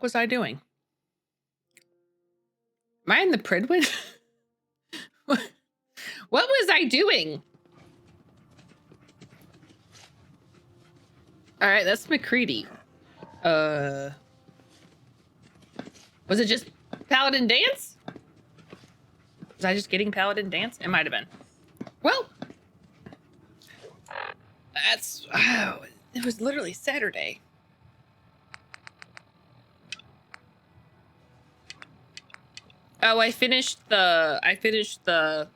fuck was I doing? Am I in the Pridwin? What was I doing? All right, that's McCready. Was it just Paladin Dance? Was I just getting Paladin Dance? It might have been. Well, that's... Oh, it was literally Saturday. Oh, I finished the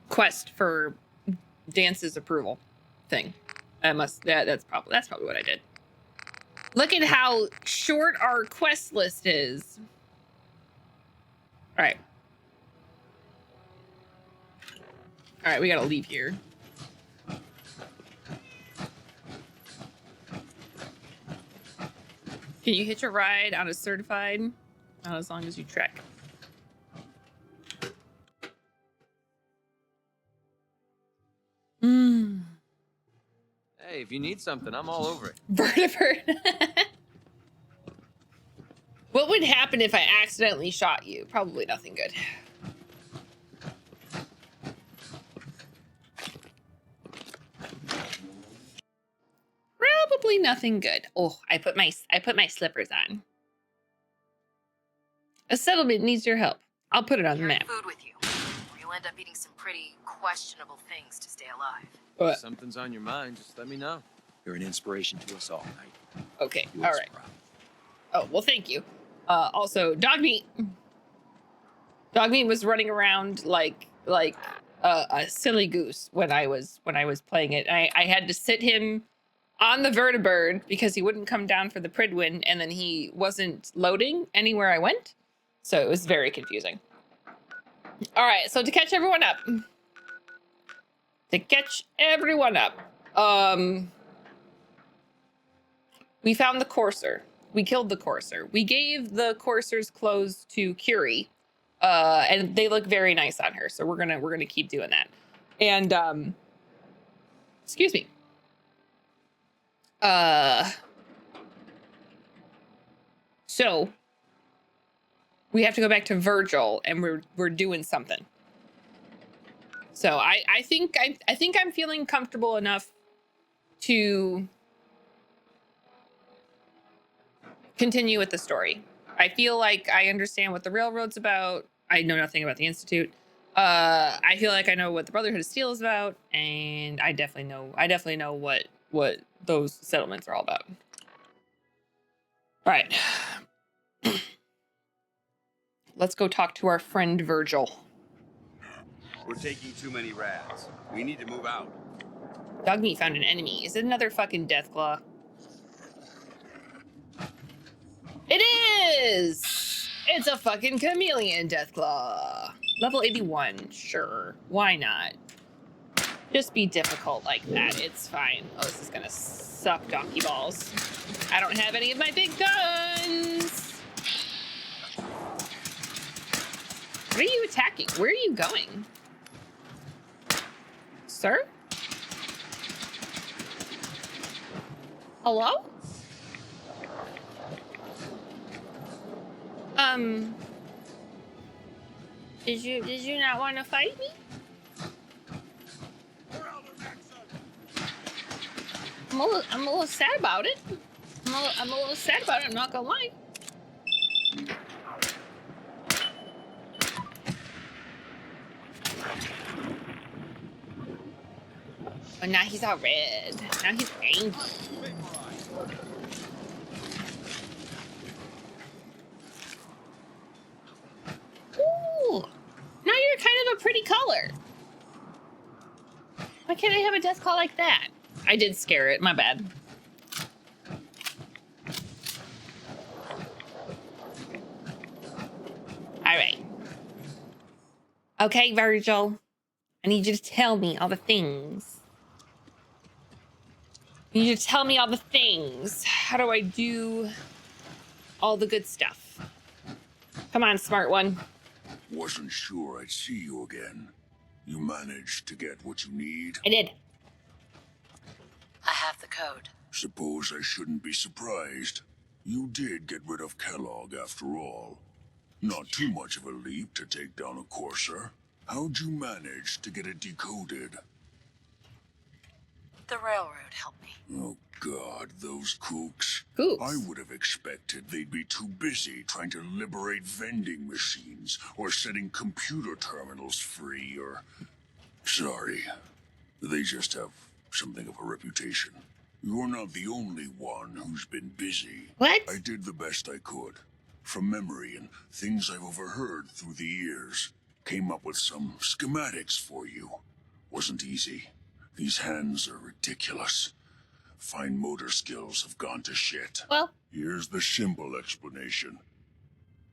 quest for Dance's approval thing. That's probably what I did. Look at how short our quest list is. All right. All right, we gotta leave here. Can you hitch a ride on a certified? Not as long as you trek. Hey, if you need something, I'm all over it. Vertibird. What would happen if I accidentally shot you? Probably nothing good. Probably nothing good. Oh, I put my slippers on. A settlement needs your help. I'll put it on the map. Food with you. Or you'll end up eating some pretty questionable things to stay alive. What? If something's on your mind, just let me know. You're an inspiration to us all, Knight. Okay, all right. Oh, well, thank you. Also, Dogmeat. Dogmeat was running around like a silly goose when I was playing it. I had to sit him on the Vertibird because he wouldn't come down for the Pridwin, and then he wasn't loading anywhere I went. So it was very confusing. All right, so to catch everyone up. We found the Courser. We killed the Courser. We gave the Courser's clothes to Curie. And they look very nice on her, so we're gonna keep doing that. And excuse me. So we have to go back to Virgil, and we're doing something. So I think I'm feeling comfortable enough to continue with the story. I feel like I understand what the Railroad's about. I know nothing about the Institute. I feel like I know what the Brotherhood of Steel is about, and I definitely know what those settlements are all about. All right. Let's go talk to our friend Virgil. We're taking too many rads. We need to move out. Dogmeat found an enemy. Is it another fucking Deathclaw? It is! It's a fucking chameleon Deathclaw. Level 81, sure. Why not? Just be difficult like that. It's fine. Oh, this is gonna suck donkey balls. I don't have any of my big guns. What are you attacking? Where are you going? Sir? Hello? Did you not want to fight me? I'm a little sad about it. I'm a little sad about it, I'm not gonna lie. But now he's all red. Now he's angry. Ooh, now you're kind of a pretty color. Why can't I have a death call like that? I did scare it, my bad. All right. Okay, Virgil. I need you to tell me all the things. I need you to tell me all the things. How do I do all the good stuff? Come on, smart one. Wasn't sure I'd see you again. You managed to get what you need? I did. I have the code. Suppose I shouldn't be surprised. You did get rid of Kellogg after all. Not too much of a leap to take down a Courser. How'd you manage to get it decoded? The railroad helped me. Oh God, those kooks. Kooks? I would have expected they'd be too busy trying to liberate vending machines or setting computer terminals free or... Sorry. They just have something of a reputation. You're not the only one who's been busy. What? I did the best I could. From memory and things I've overheard through the years. Came up with some schematics for you. Wasn't easy. These hands are ridiculous. Fine motor skills have gone to shit. Well, Here's the simple explanation.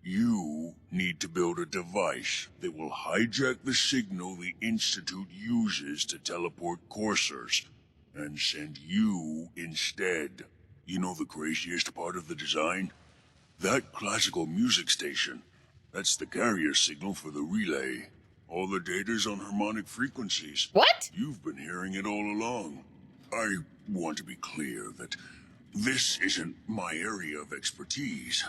You need to build a device that will hijack the signal the Institute uses to teleport coursers, and send you instead. You know the craziest part of the design? That classical music station. That's the carrier signal for the relay. All the data's on harmonic frequencies. what? You've been hearing it all along. I want to be clear that this isn't my area of expertise.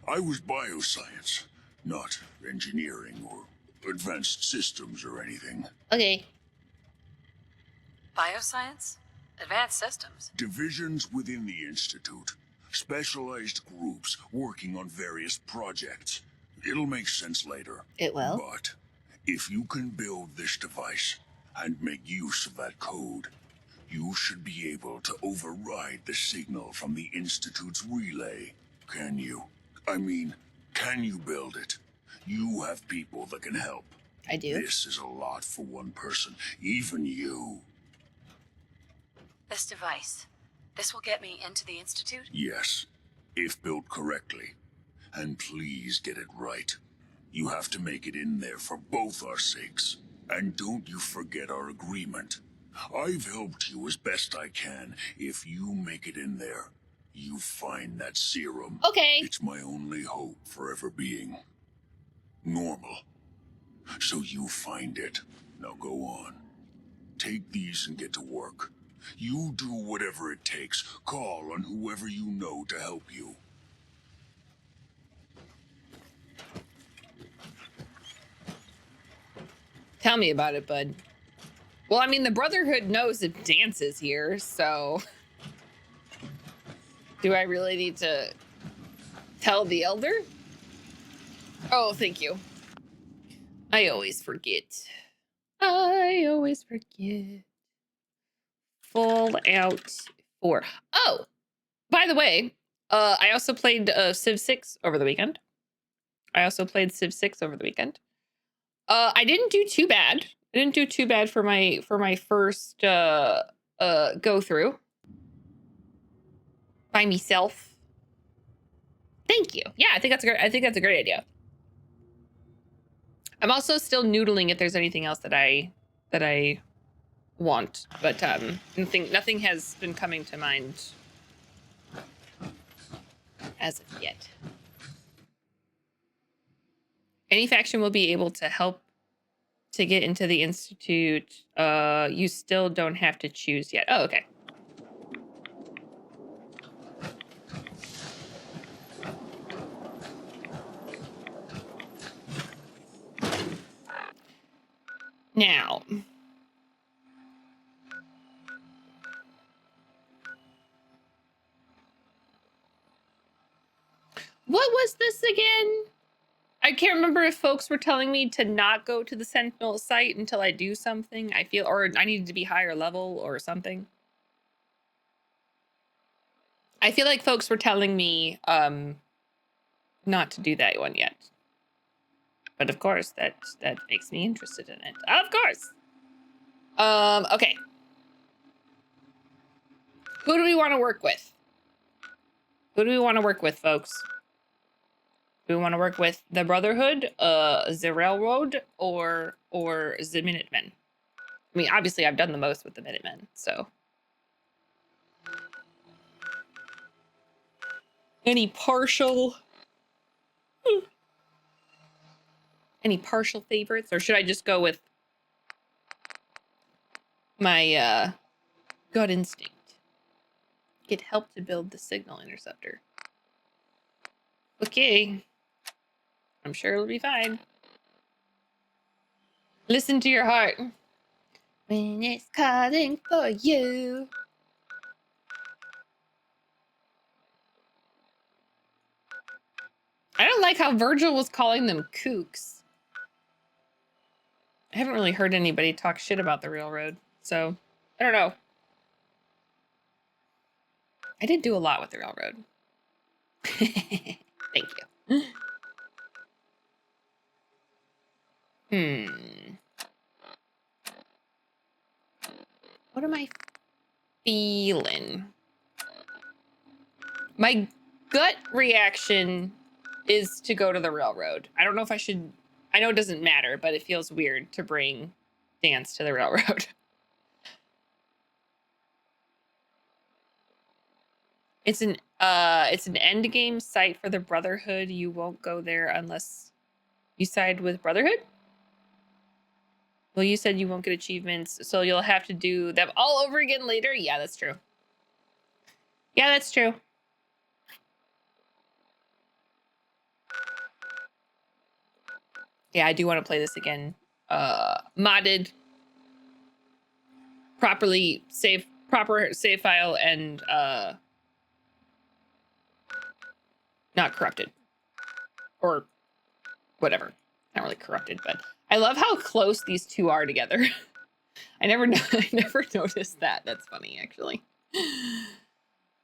I was bioscience, not engineering or advanced systems or anything. Okay. Bioscience? Advanced systems? Divisions within the Institute. Specialized groups working on various projects. It'll make sense later. It will. But if you can build this device and make use of that code, you should be able to override the signal from the Institute's relay. Can you? I mean, can you build it? You have people that can help. I do. This is a lot for one person, even you. This device. This will get me into the Institute? Yes, if built correctly. And please get it right. You have to make it in there for both our sakes. And don't you forget our agreement. I've helped you as best I can. If you make it in there, you find that serum. Okay. It's my only hope for ever being normal. So you find it. Now go on. Take these and get to work. You do whatever it takes. Call on whoever you know to help you. Tell me about it, bud. Well, I mean, the Brotherhood knows if Dance is here, so... Do I really need to tell the Elder? Oh, thank you. I always forget. I always forget. Fallout 4. Oh, by the way, I also played Civ 6 over the weekend. I didn't do too bad. I didn't do too bad for my first go through by myself. Thank you. Yeah, I think that's a great idea. I'm also still noodling if there's anything else that I want, but nothing has been coming to mind as of yet. Any faction will be able to help to get into the Institute. You still don't have to choose yet. Oh, okay. Now, what was this again? I can't remember if folks were telling me to not go to the Sentinel site until I do something. I feel, or I needed to be higher level or something. I feel like folks were telling me not to do that one yet. But of course, that makes me interested in it. Of course. Okay. Who do we want to work with? Who do we want to work with, folks? Do we want to work with the Brotherhood, the Railroad, or the Minutemen? I mean, obviously, I've done the most with the Minutemen, so. Any partial favorites, or should I just go with my gut instinct? Get help to build the signal interceptor. Okay. I'm sure it'll be fine. Listen to your heart. When it's calling for you. I don't like how Virgil was calling them kooks. I haven't really heard anybody talk shit about the railroad, so I don't know. I did do a lot with the railroad. Thank you. What am I feeling? My gut reaction is to go to the railroad. I don't know if I should. I know it doesn't matter, but it feels weird to bring Dance to the railroad. It's an end game site for the Brotherhood. You won't go there unless you side with Brotherhood. Well, you said you won't get achievements, so you'll have to do them all over again later. Yeah, that's true. Yeah, that's true. Yeah, I do want to play this again. Modded, proper save file, and not corrupted. Or whatever. Not really corrupted, but I love how close these two are together. I never noticed that. That's funny, actually.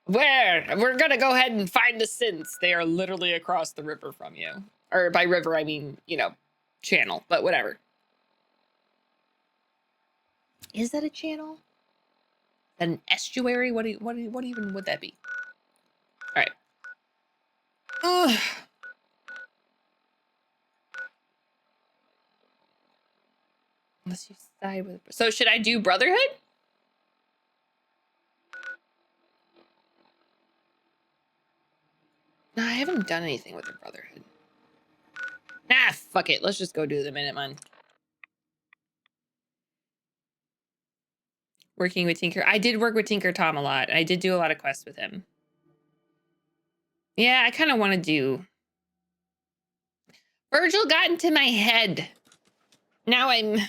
We're gonna go ahead and find the synths. They are literally across the river from you. Or by river, I mean, you know, channel, but whatever. Is that a channel? An estuary? What even would that be? All right. Ugh. Unless you side with. So should I do Brotherhood? No, I haven't done anything with the Brotherhood. Ah, fuck it. Let's just go do the Minutemen. Working with Tinker. I did work with Tinker Tom a lot. I did do a lot of quests with him. Yeah, I kind of want to do. Virgil got into my head. Now I'm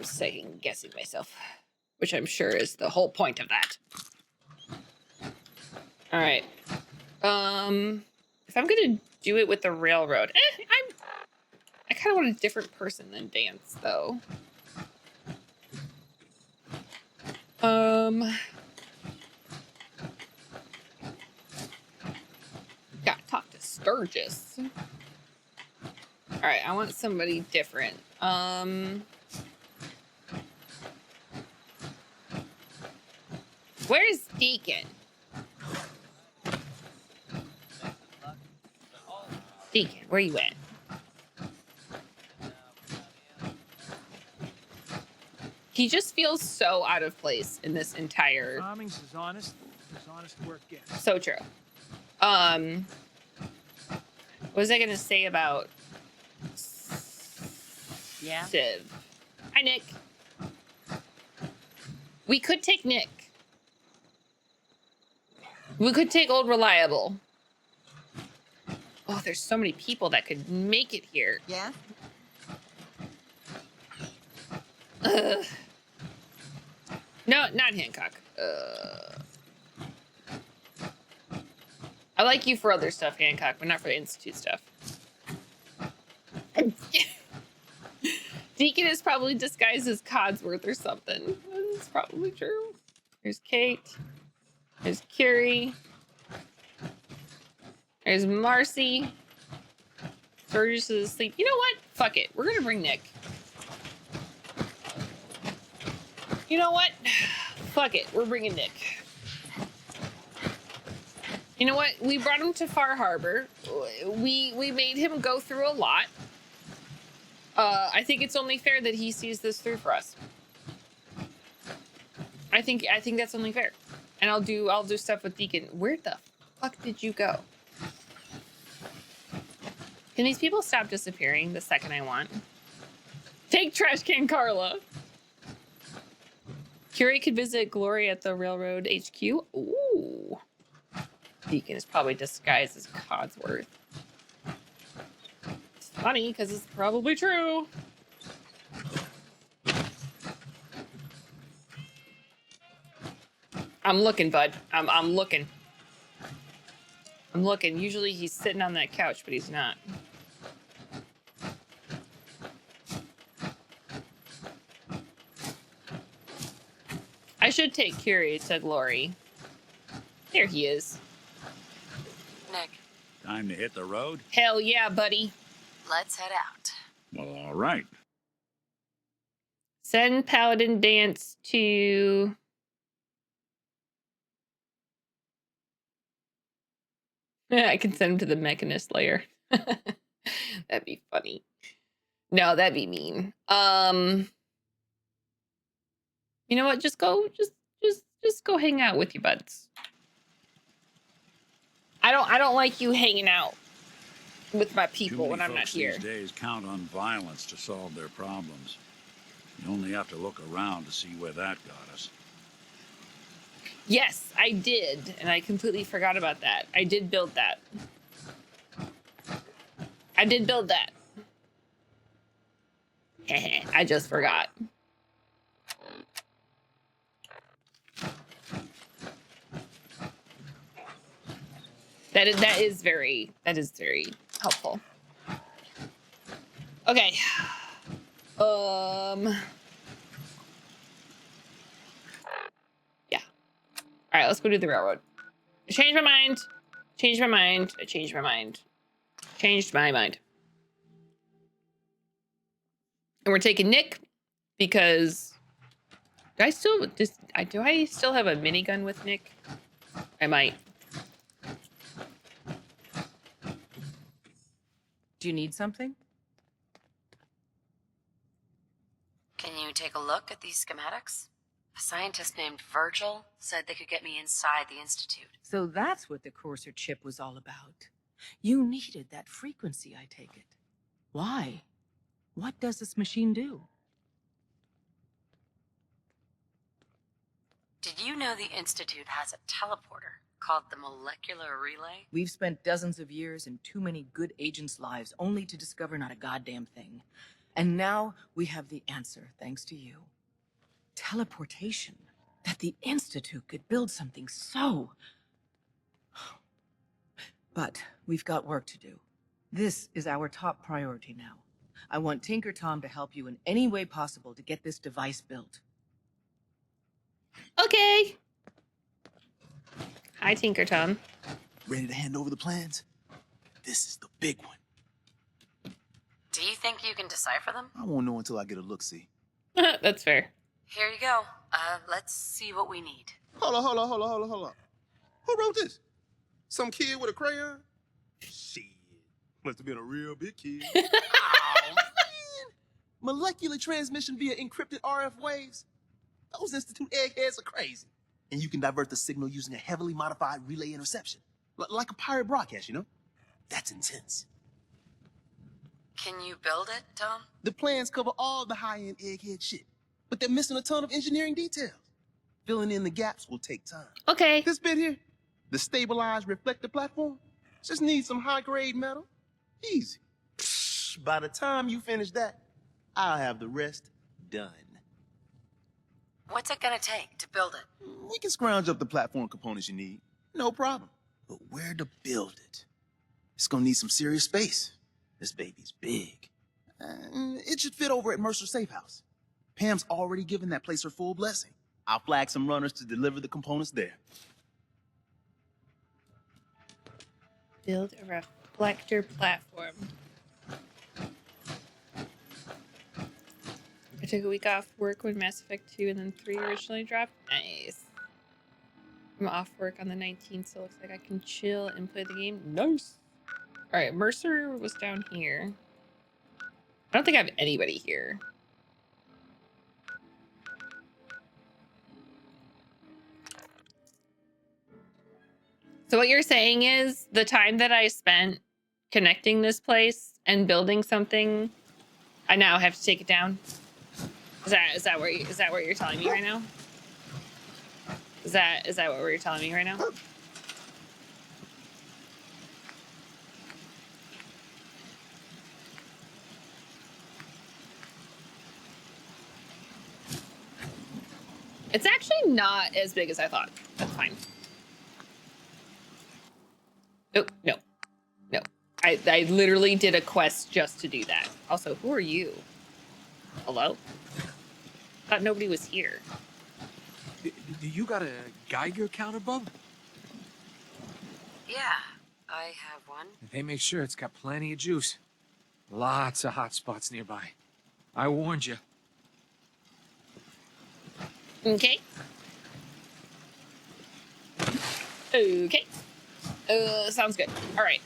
second guessing myself, which I'm sure is the whole point of that. All right. If I'm gonna do it with the railroad, I kind of want a different person than Dance, though. Gotta talk to Sturgis. All right, I want somebody different. Where's Deacon? Deacon, where you at? He just feels so out of place in this entire. Bombings is honest work gets. So true. What was I gonna say about Civ? Hi, Nick. We could take Nick. We could take Old Reliable. Oh, there's so many people that could make it here. Yeah? Ugh. No, not Hancock. I like you for other stuff, Hancock, but not for the Institute stuff. Deacon is probably disguised as Codsworth or something. That's probably true. There's Kate. There's Curie. There's Marcy. Sturgis is asleep. You know what? Fuck it. We're gonna bring Nick. You know what? Fuck it. We're bringing Nick. You know what? We brought him to Far Harbor. We made him go through a lot. I think it's only fair that he sees this through for us. I think that's only fair. And I'll do stuff with Deacon. Where the fuck did you go? Can these people stop disappearing the second I want? Take Trash Can Carla. Curie could visit Glory at the railroad HQ. Ooh. Deacon is probably disguised as Codsworth. It's funny because it's probably true. I'm looking, bud. I'm looking. I'm looking. Usually he's sitting on that couch, but he's not. I should take Curie, said Lori. There he is. Nick, Time to hit the road? Hell yeah, buddy. let's head out. Well, all right. Send Paladin Dance to... I can send him to the Mechanist layer. That'd be funny. No, that'd be mean. You know what? Just go hang out with your buds. I don't like you hanging out with my people Too when many I'm not folks here. these days count on violence to solve their problems. You only have to look around to see where that got us. Yes, I did, and I completely forgot about that. I did build that. I did build that. I just forgot. That is very helpful. Okay. Yeah. All right, let's go do the railroad. I changed my mind. Changed my mind. I changed my mind. Changed my mind. And we're taking Nick because do I still have a minigun with Nick? I might. Do you need something? Can you take a look at these schematics? A scientist named Virgil said they could get me inside the Institute. So that's what the Courser chip was all about. You needed that frequency, I take it. Why? What does this machine do? Did you know the Institute has a teleporter called the Molecular Relay? We've spent dozens of years and too many good agents' lives only to discover not a goddamn thing. And now we have the answer, thanks to you. Teleportation. That the Institute could build something so... But we've got work to do. This is our top priority now. I want Tinker Tom to help you in any way possible to get this device built. Okay. Hi, Tinker Tom. Ready to hand over the plans? This is the big one. Do you think you can decipher them? I won't know until I get a look-see. That's fair. Here you go. Let's see what we need. Hold on. Who wrote this? Some kid with a crayon? Shit. Must have been a real big kid. Oh, man. Molecular transmission via encrypted RF waves? Those Institute eggheads are crazy. And you can divert the signal using a heavily modified relay interception. Like a pirate broadcast, you know? That's intense. Can you build it, Tom? The plans cover all the high-end egghead shit, but they're missing a ton of engineering details. Filling in the gaps will take time. Okay. This bit here, the stabilized reflector platform, just needs some high-grade metal. Easy. Psh, by the time you finish that, I'll have the rest done. What's it gonna take to build it? We can scrounge up the platform components you need. No problem. But where to build it? It's gonna need some serious space. This baby's big. It should fit over at Mercer Safe House. Pam's already given that place her full blessing. I'll flag some runners to deliver the components there. Build a reflector platform. I took a week off work when Mass Effect 2 and then 3 originally dropped. Nice. I'm off work on the 19th, so it looks like I can chill and play the game. Nice. All right, Mercer was down here. I don't think I have anybody here. So what you're saying is the time that I spent connecting this place and building something, I now have to take it down. Is that what you're telling me right now? Is that what you're telling me right now? It's actually not as big as I thought. That's fine. Oh, no. No. I literally did a quest just to do that. Also, who are you? Hello? Thought nobody was here. Do you got a Geiger counter, bub? Yeah, I have one. They make sure it's got plenty of juice. Lots of hot spots nearby. I warned you. Okay. Okay. Sounds good. All right.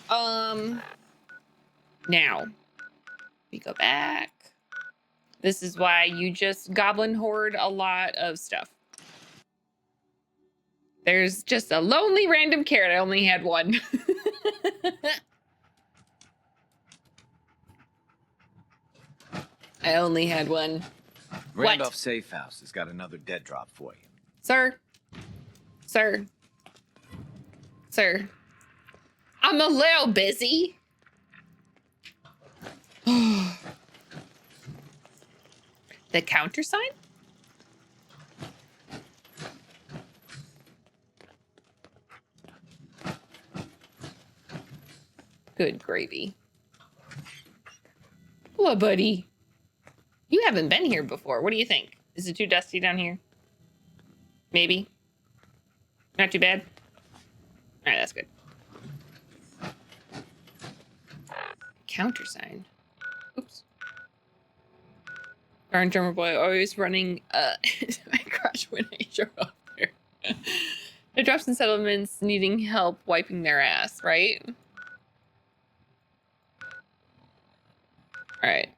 Now we go back. This is why you just goblin hoard a lot of stuff. There's just a lonely random carrot. I only had one. I only had one. Randolph Safe House has got another dead drop for you. Sir. Sir. Sir. I'm a little busy. The countersign? Good gravy. What, buddy? You haven't been here before. What do you think? Is it too dusty down here? Maybe. Not too bad. All right, that's good. Countersign. Oops. Darn drummer boy always running my crush when I show up there. The drops and settlements needing help wiping their ass, right? All right.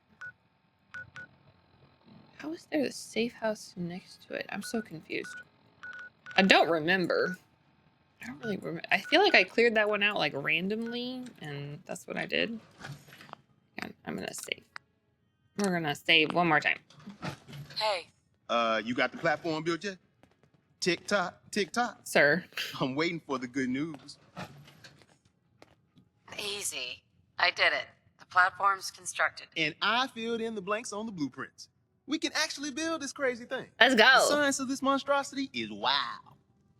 How is there a safe house next to it? I'm so confused. I don't remember. I don't really remember. I feel like I cleared that one out like randomly, and that's what I did. I'm gonna save. We're gonna save one more time. Hey. You got the platform built yet? Tick tock, tick tock. Sir. I'm waiting for the good news. Easy. I did it. The platform's constructed. And I filled in the blanks on the blueprints. We can actually build this crazy thing. Let's go. The science of this monstrosity is wow.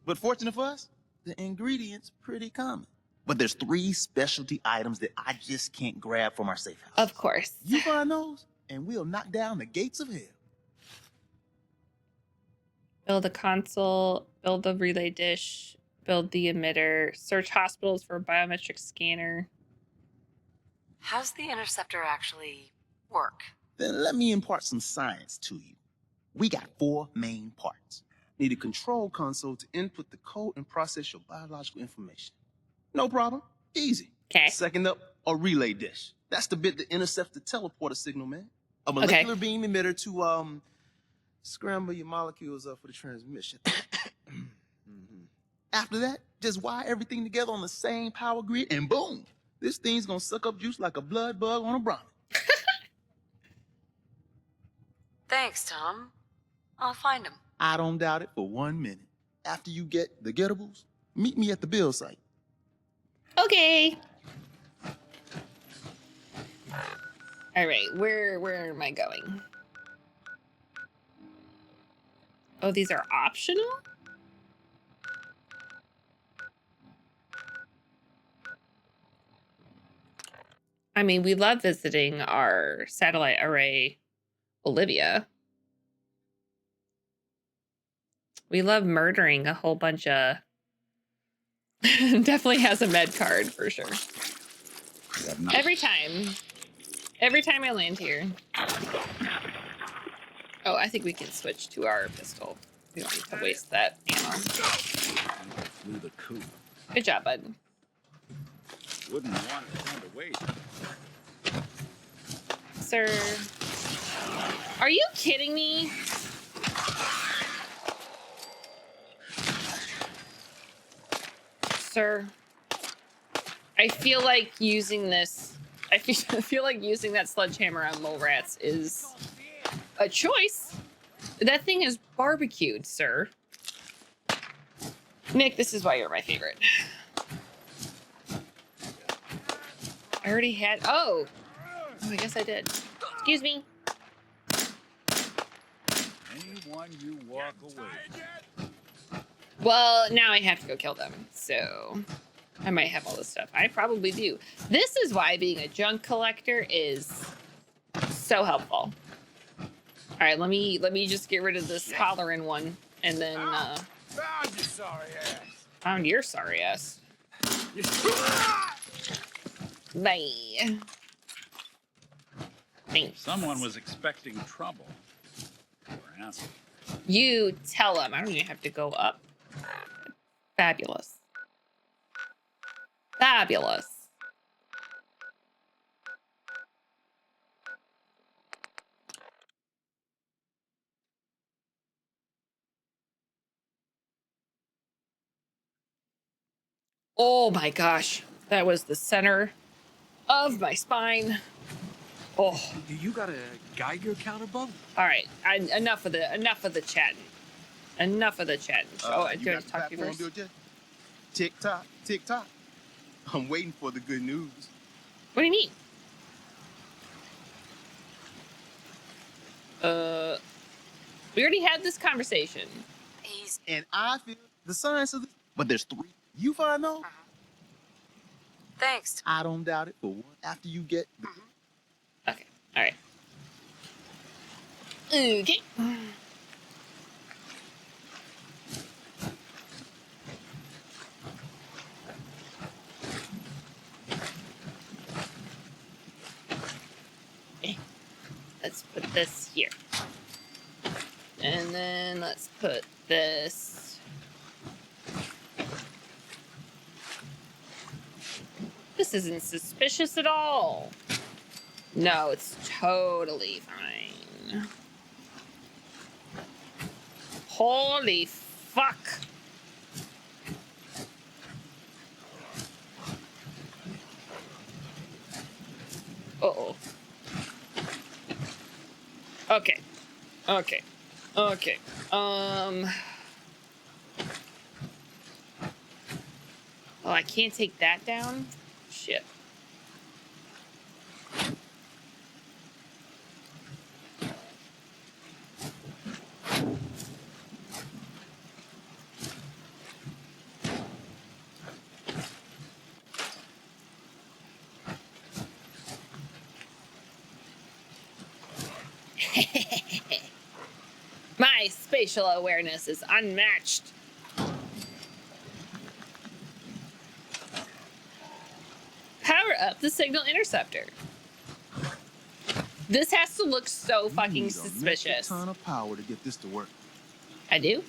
But fortunate for us, the ingredients pretty common. But there's 3 specialty items that I just can't grab from our safe house. Of course. You find those, and we'll knock down the gates of hell. Build a console, build a relay dish, build the emitter, search hospitals for a biometric scanner. How's the interceptor actually work? Then let me impart some science to you. We got 4 main parts. Need a control console to input the code and process your biological information. No problem. Easy. Okay. Second up, a relay dish. That's the bit that intercepts the teleporter signal, man. A molecular beam emitter to, scramble your molecules up for the transmission. After that, just wire everything together on the same power grid, and boom, this thing's gonna suck up juice like a blood bug on a Brahmin. Thanks, Tom. I'll find him. I don't doubt it for 1 minute. After you get the getables, meet me at the build site. Okay. All right, where am I going? Oh, these are optional? I mean, we love visiting our satellite array, Olivia. We love murdering a whole bunch of... Definitely has a med card, for sure. Every time I land here. Oh, I think we can switch to our pistol. We don't need to waste that ammo. Through the coop. Good job, bud. Wouldn't want it time to wait. Sir. Are you kidding me? Sir. I feel like using this... I feel like using that sledgehammer on mole rats is a choice. That thing is barbecued, sir. Nick, this is why you're my favorite. I already had... Oh, I guess I did. Excuse me. Anyone on, you walk away. Well, now I have to go kill them, so I might have all this stuff. I probably do. This is why being a junk collector is so helpful. All right, let me just get rid of this hollering one, and then Found you, sorry ass. found your sorry ass. Bye. Thanks. Someone was expecting trouble. Perhaps. You tell them. I don't even have to go up. Fabulous. Fabulous. Oh my gosh. That was the center of my spine. Oh, You got a Geiger counter, bub? all right. Enough of the chatting. Enough of the chatting. Oh, you do I got the talk to you platform first? built yet? Tick tock, tick tock. I'm waiting for the good news. What do you mean? We already had this conversation. He's And I feel the science of this. But there's 3. You find those? thanks. I don't doubt it for one. After you get the Okay. All right. Okay. Okay. Let's put this here. And then let's put this. This isn't suspicious at all. No, it's totally fine. Holy fuck. Uh-oh. Okay. Okay. Okay. Oh, I can't take that down? Shit. My spatial awareness is unmatched. Power up the signal interceptor. This has to look so fucking You need a suspicious. metric ton of power to get this to work. I do?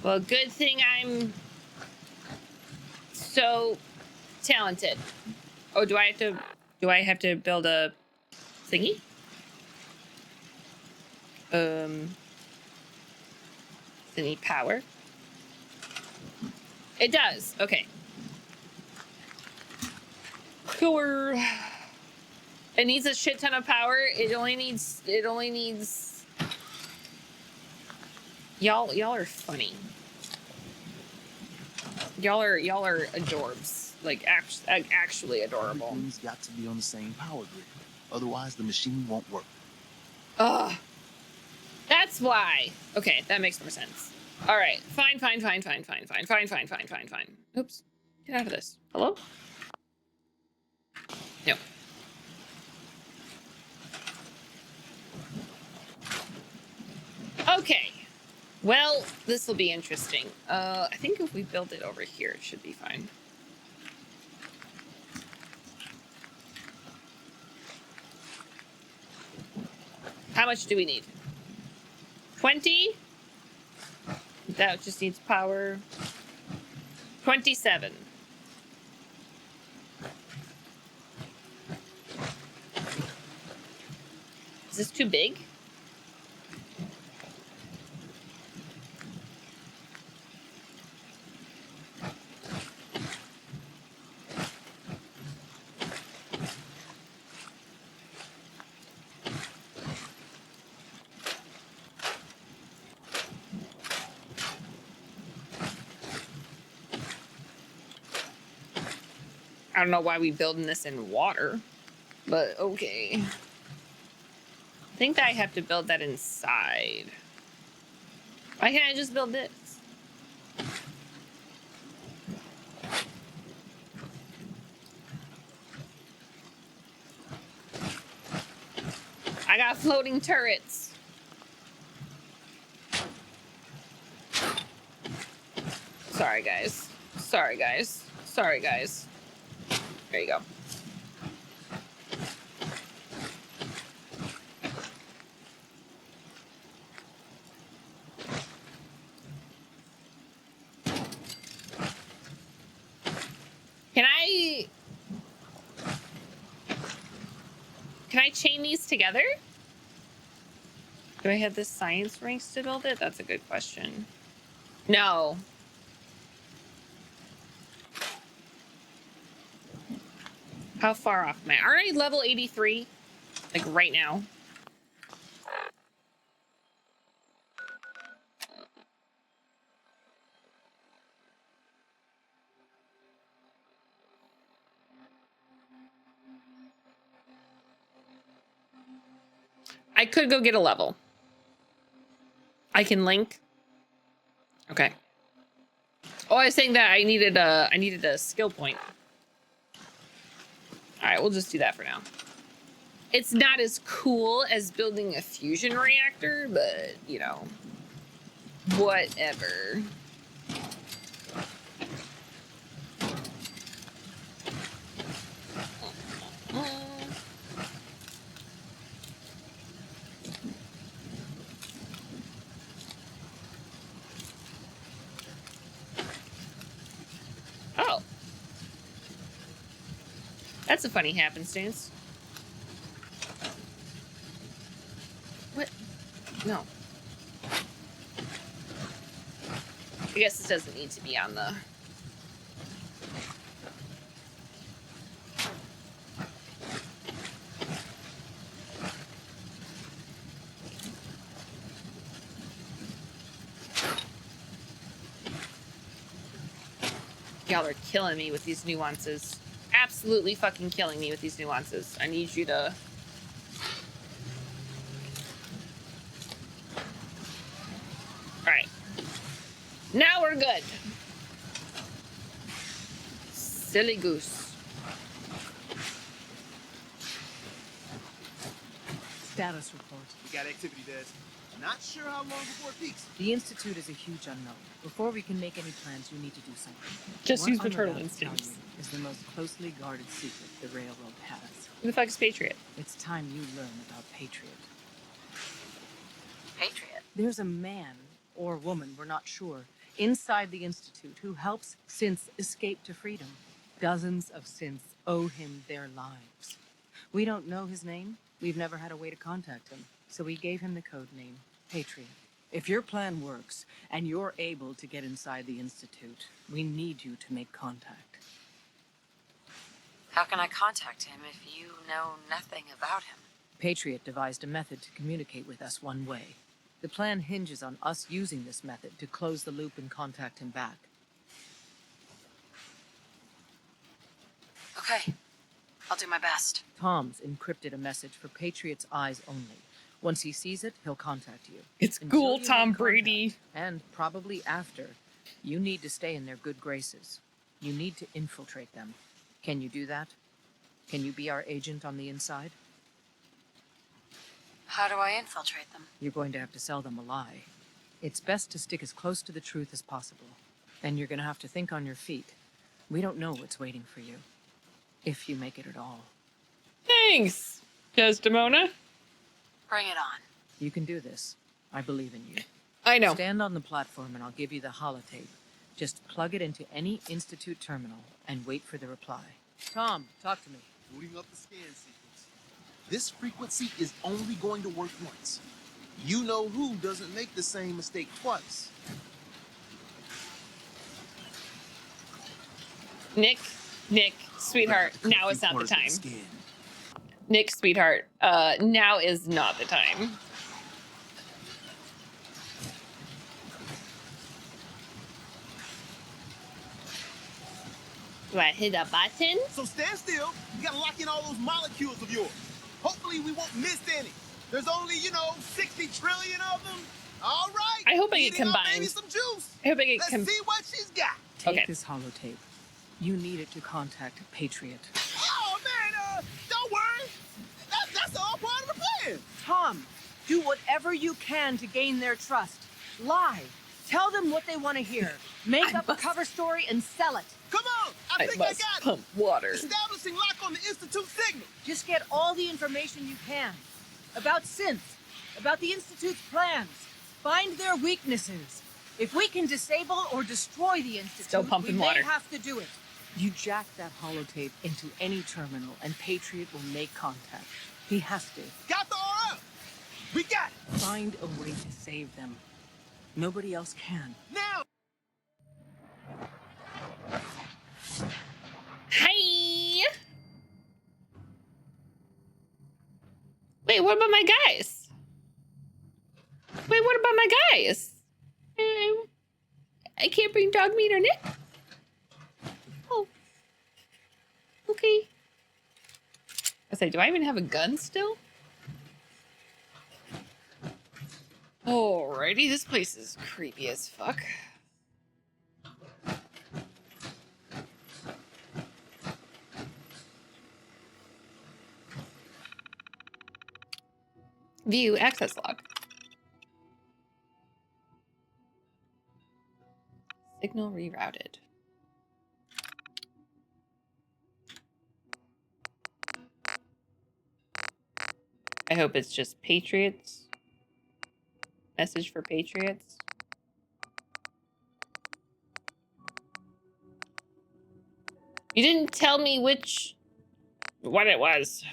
Well, good thing I'm so talented. Oh, do I have to build a thingy? Thingy power. It does. Okay. Cool. It needs a shit ton of power. It only needs y'all are funny. Y'all are adorbs. Like actually adorable. Everything's got to be on the same power grid. Otherwise, the machine won't work. Ugh. That's why. Okay, that makes more sense. All right. Fine. Oops. Get out of this. Hello? No. Okay. Well, this will be interesting. I think if we build it over here, it should be fine. How much do we need? 20? That just needs power. 27. Is this too big? I don't know why we building this in water, but okay. I think that I have to build that inside. Why can't I just build this? I got floating turrets. Sorry, guys. Sorry, guys. Sorry, guys. There you go. Can I chain these together? Do I have the science ranks to build it? That's a good question. No. How far off am I? Aren't I level 83? Like right now? I could go get a level. I can link. Okay. Oh, I was saying that I needed a skill point. All right, we'll just do that for now. It's not as cool as building a fusion reactor, but you know, whatever. Oh. That's a funny happenstance. What? No. I guess this doesn't need to be on the... Y'all are killing me with these nuances. Absolutely fucking killing me with these nuances. I need you to... Alright. Now we're good. Silly goose. Status report. We got activity, Des. Not sure how long before it peaks. The Institute is a huge unknown. Before we can make any plans, you need to do something. Just What use I'm maternal about to tell instincts. you is the most closely guarded secret the Railroad has. Who the fuck is Patriot? It's time you learn about Patriot. Patriot. There's a man or woman, we're not sure, inside the Institute who helps synths escape to freedom. Dozens of synths owe him their lives. We don't know his name. We've never had a way to contact him. So we gave him the code name, Patriot. If your plan works and you're able to get inside the Institute, we need you to make contact. How can I contact him if you know nothing about him? Patriot devised a method to communicate with us one way. The plan hinges on us using this method to close the loop and contact him back. Okay. I'll do my best. Tom's encrypted a message for Patriot's eyes only. Once he sees it, he'll contact you. It's Until cool, you Tom make Brady. contact, and probably after, you need to stay in their good graces. You need to infiltrate them. Can you do that? Can you be our agent on the inside? How do I infiltrate them? You're going to have to sell them a lie. It's best to stick as close to the truth as possible. And you're going to have to think on your feet. We don't know what's waiting for you. If you make it at all. Thanks, Desdemona. Bring it on. You can do this. I believe in you. I know. Stand on the platform and I'll give you the holotape. Just plug it into any Institute terminal and wait for the reply. Tom, talk to me. Booting up the scan sequence. This frequency is only going to work once. You know who doesn't make the same mistake twice. Nick, sweetheart, now is not the time. Nick, sweetheart, now is not the time. Do I hit a button? So stand still. You gotta lock in all those molecules of yours. Hopefully we won't miss any. There's only, 60 trillion of them. All right. I hope I get Eating up combined. maybe some juice. I hope I get Let's combined. see what she's got. Take Okay. this holotape. You need it to contact Patriot. Oh, man, don't worry. That's all part of the plan. Tom, do whatever you can to gain their trust. Lie. Tell them what they want to hear. Make up a cover story and sell it. Come on. I think I must got it. pump water. Establishing lock on the Institute signal. Just get all the information you can. About synths. About the Institute's plans. Find their weaknesses. If we can disable or destroy the Institute, Still pumping we water. may have to do it. You jack that holotape into any terminal and Patriot will make contact. He has to. Got the RF. We got it. Find a way to save them. Nobody else can. Now. Hi. Wait, what about my guys? Wait, what about my guys? I can't bring dog meat or Nick. Oh. Okay. I say, do I even have a gun still? Alrighty, this place is creepy as fuck. View access log. Signal rerouted. I hope it's just Patriots. Message for Patriots. You didn't tell me what it was.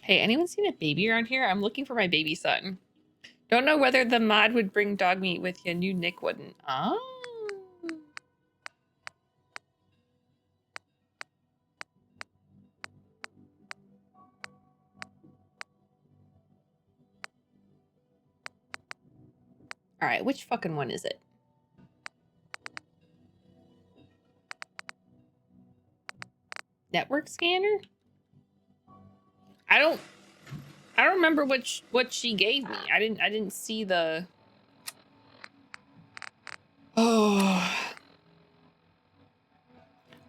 Hey, anyone seen a baby around here? I'm looking for my baby son. Don't know whether the mod would bring dog meat with you. Knew Nick wouldn't. Oh. All right, which fucking one is it? Network scanner? I don't remember what she gave me. I didn't see the. Oh.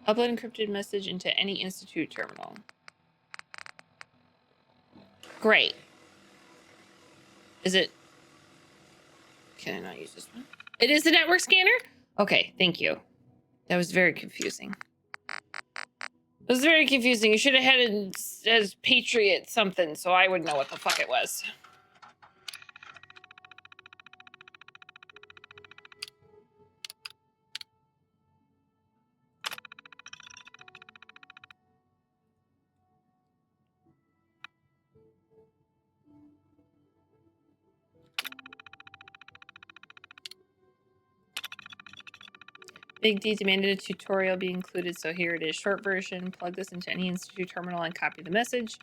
Upload encrypted message into any Institute terminal. Great. Is it? Can I not use this one? It is the network scanner? Okay, thank you. That was very confusing. It was very confusing. You should have had it as Patriot something so I would know what the fuck it was. Big D demanded a tutorial be included, so here it is. Short version, plug this into any Institute terminal and copy the message.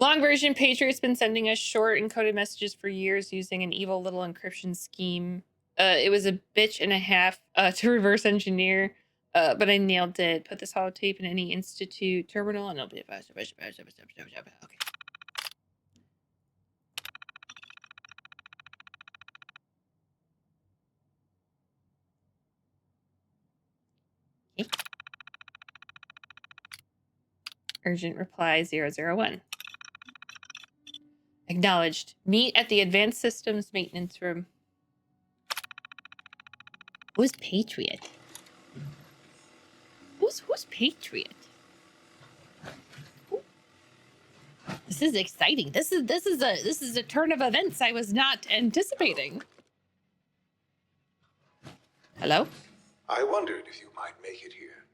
Long version, Patriot's been sending us short encoded messages for years using an evil little encryption scheme. It was a bitch and a half to reverse engineer, but I nailed it. Put this holotape in any Institute terminal and it'll be... Okay. Urgent reply 001. Acknowledged. Meet at the Advanced Systems Maintenance Room. Who's Patriot? Who's Patriot? Ooh. This is exciting. This is a turn of events I was not anticipating. Hello? I wondered if you might make it here.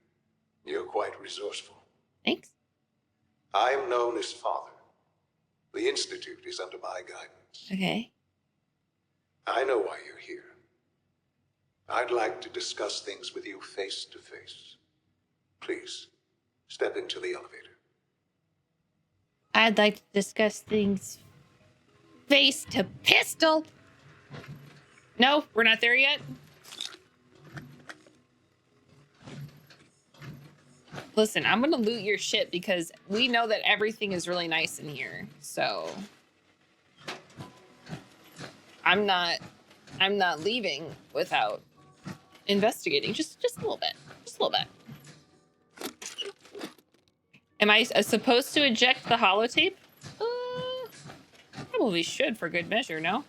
You're quite resourceful. Thanks. I am known as Father. The Institute is under my guidance. Okay. I know why you're here. I'd like to discuss things with you face to face. Please, step into the elevator. I'd like to discuss things face to pistol. No, we're not there yet. Listen, I'm gonna loot your shit because we know that everything is really nice in here. So I'm not leaving without investigating. Just a little bit. Just a little bit. Am I supposed to eject the holotape? Probably should for good measure, no?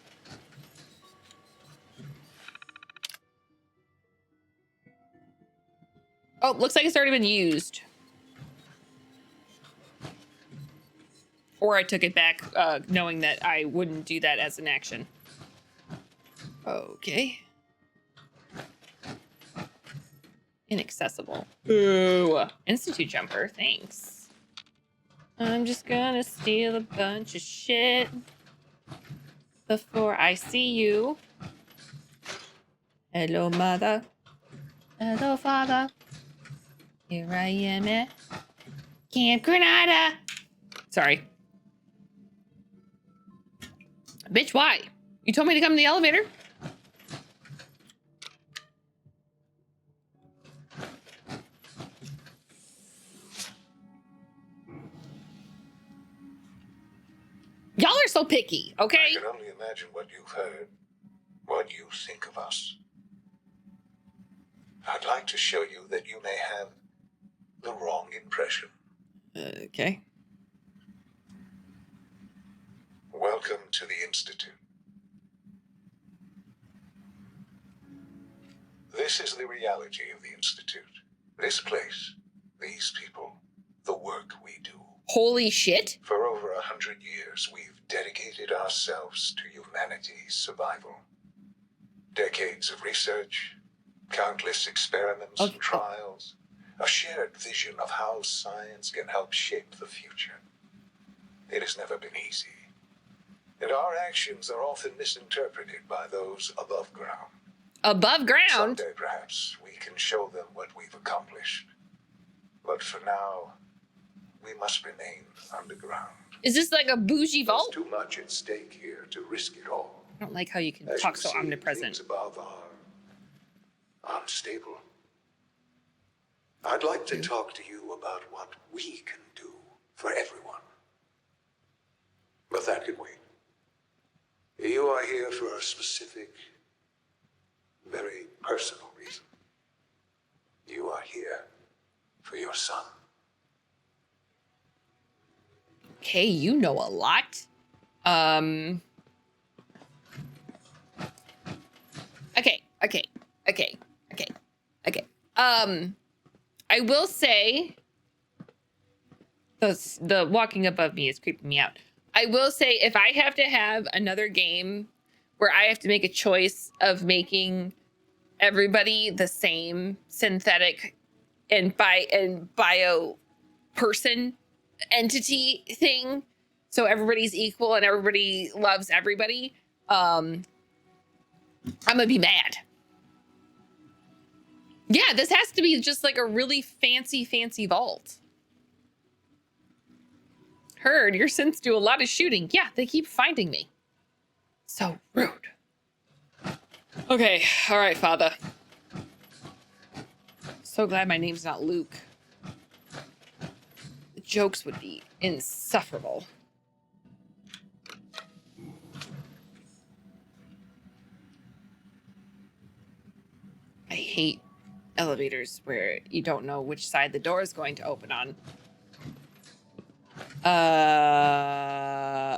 Oh, looks like it's already been used. Or I took it back knowing that I wouldn't do that as an action. Okay. Inaccessible. Ooh. Institute jumper, thanks. I'm just gonna steal a bunch of shit before I see you. Hello, mother. Hello, father. Here I am at Camp Granada. Sorry. Bitch, why? You told me to come in the elevator. Y'all are so picky, okay? I can only imagine what you've heard, what you think of us. I'd like to show you that you may have the wrong impression. Okay. Welcome to the Institute. This is the reality of the Institute. This place, these people, the work we do. Holy shit. For over 100 years, we've dedicated ourselves to humanity's survival. Decades of research, countless experiments and trials, a shared vision of how science can help shape the future. It has never been easy, and our actions are often misinterpreted by those above ground. Above ground? Someday, perhaps, we can show them what we've accomplished. But for now, we must remain underground. Is this like a bougie vault? There's too much at stake here to risk it all. I don't like how you can As talk you so see, omnipresent. things above are unstable. I'd like to talk to you about what we can do for everyone. But that can wait. You are here for a specific, very personal reason. You are here for your son. Okay, you know a lot. Okay. I will say the walking above me is creeping me out. I will say if I have to have another game where I have to make a choice of making everybody the same synthetic and bio person entity thing, so everybody's equal and everybody loves everybody, I'm gonna be mad. Yeah, this has to be just like a really fancy vault. Heard your synths do a lot of shooting. Yeah, they keep finding me. So rude. Okay, all right, father. So glad my name's not Luke. The jokes would be insufferable. I hate elevators where you don't know which side the door is going to open on.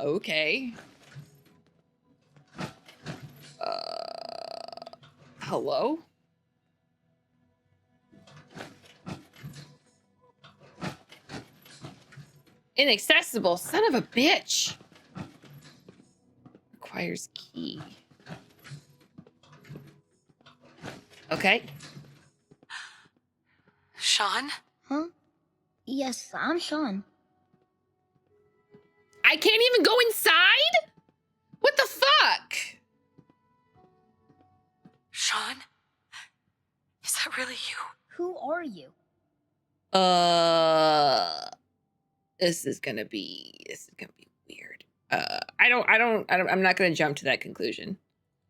Okay. Hello? Inaccessible, son of a bitch. Requires key. Okay. Sean? Huh? Yes, I'm Sean. I can't even go inside? What the fuck? Sean? Is that really you? Who are you? This is gonna be weird. I'm not gonna jump to that conclusion.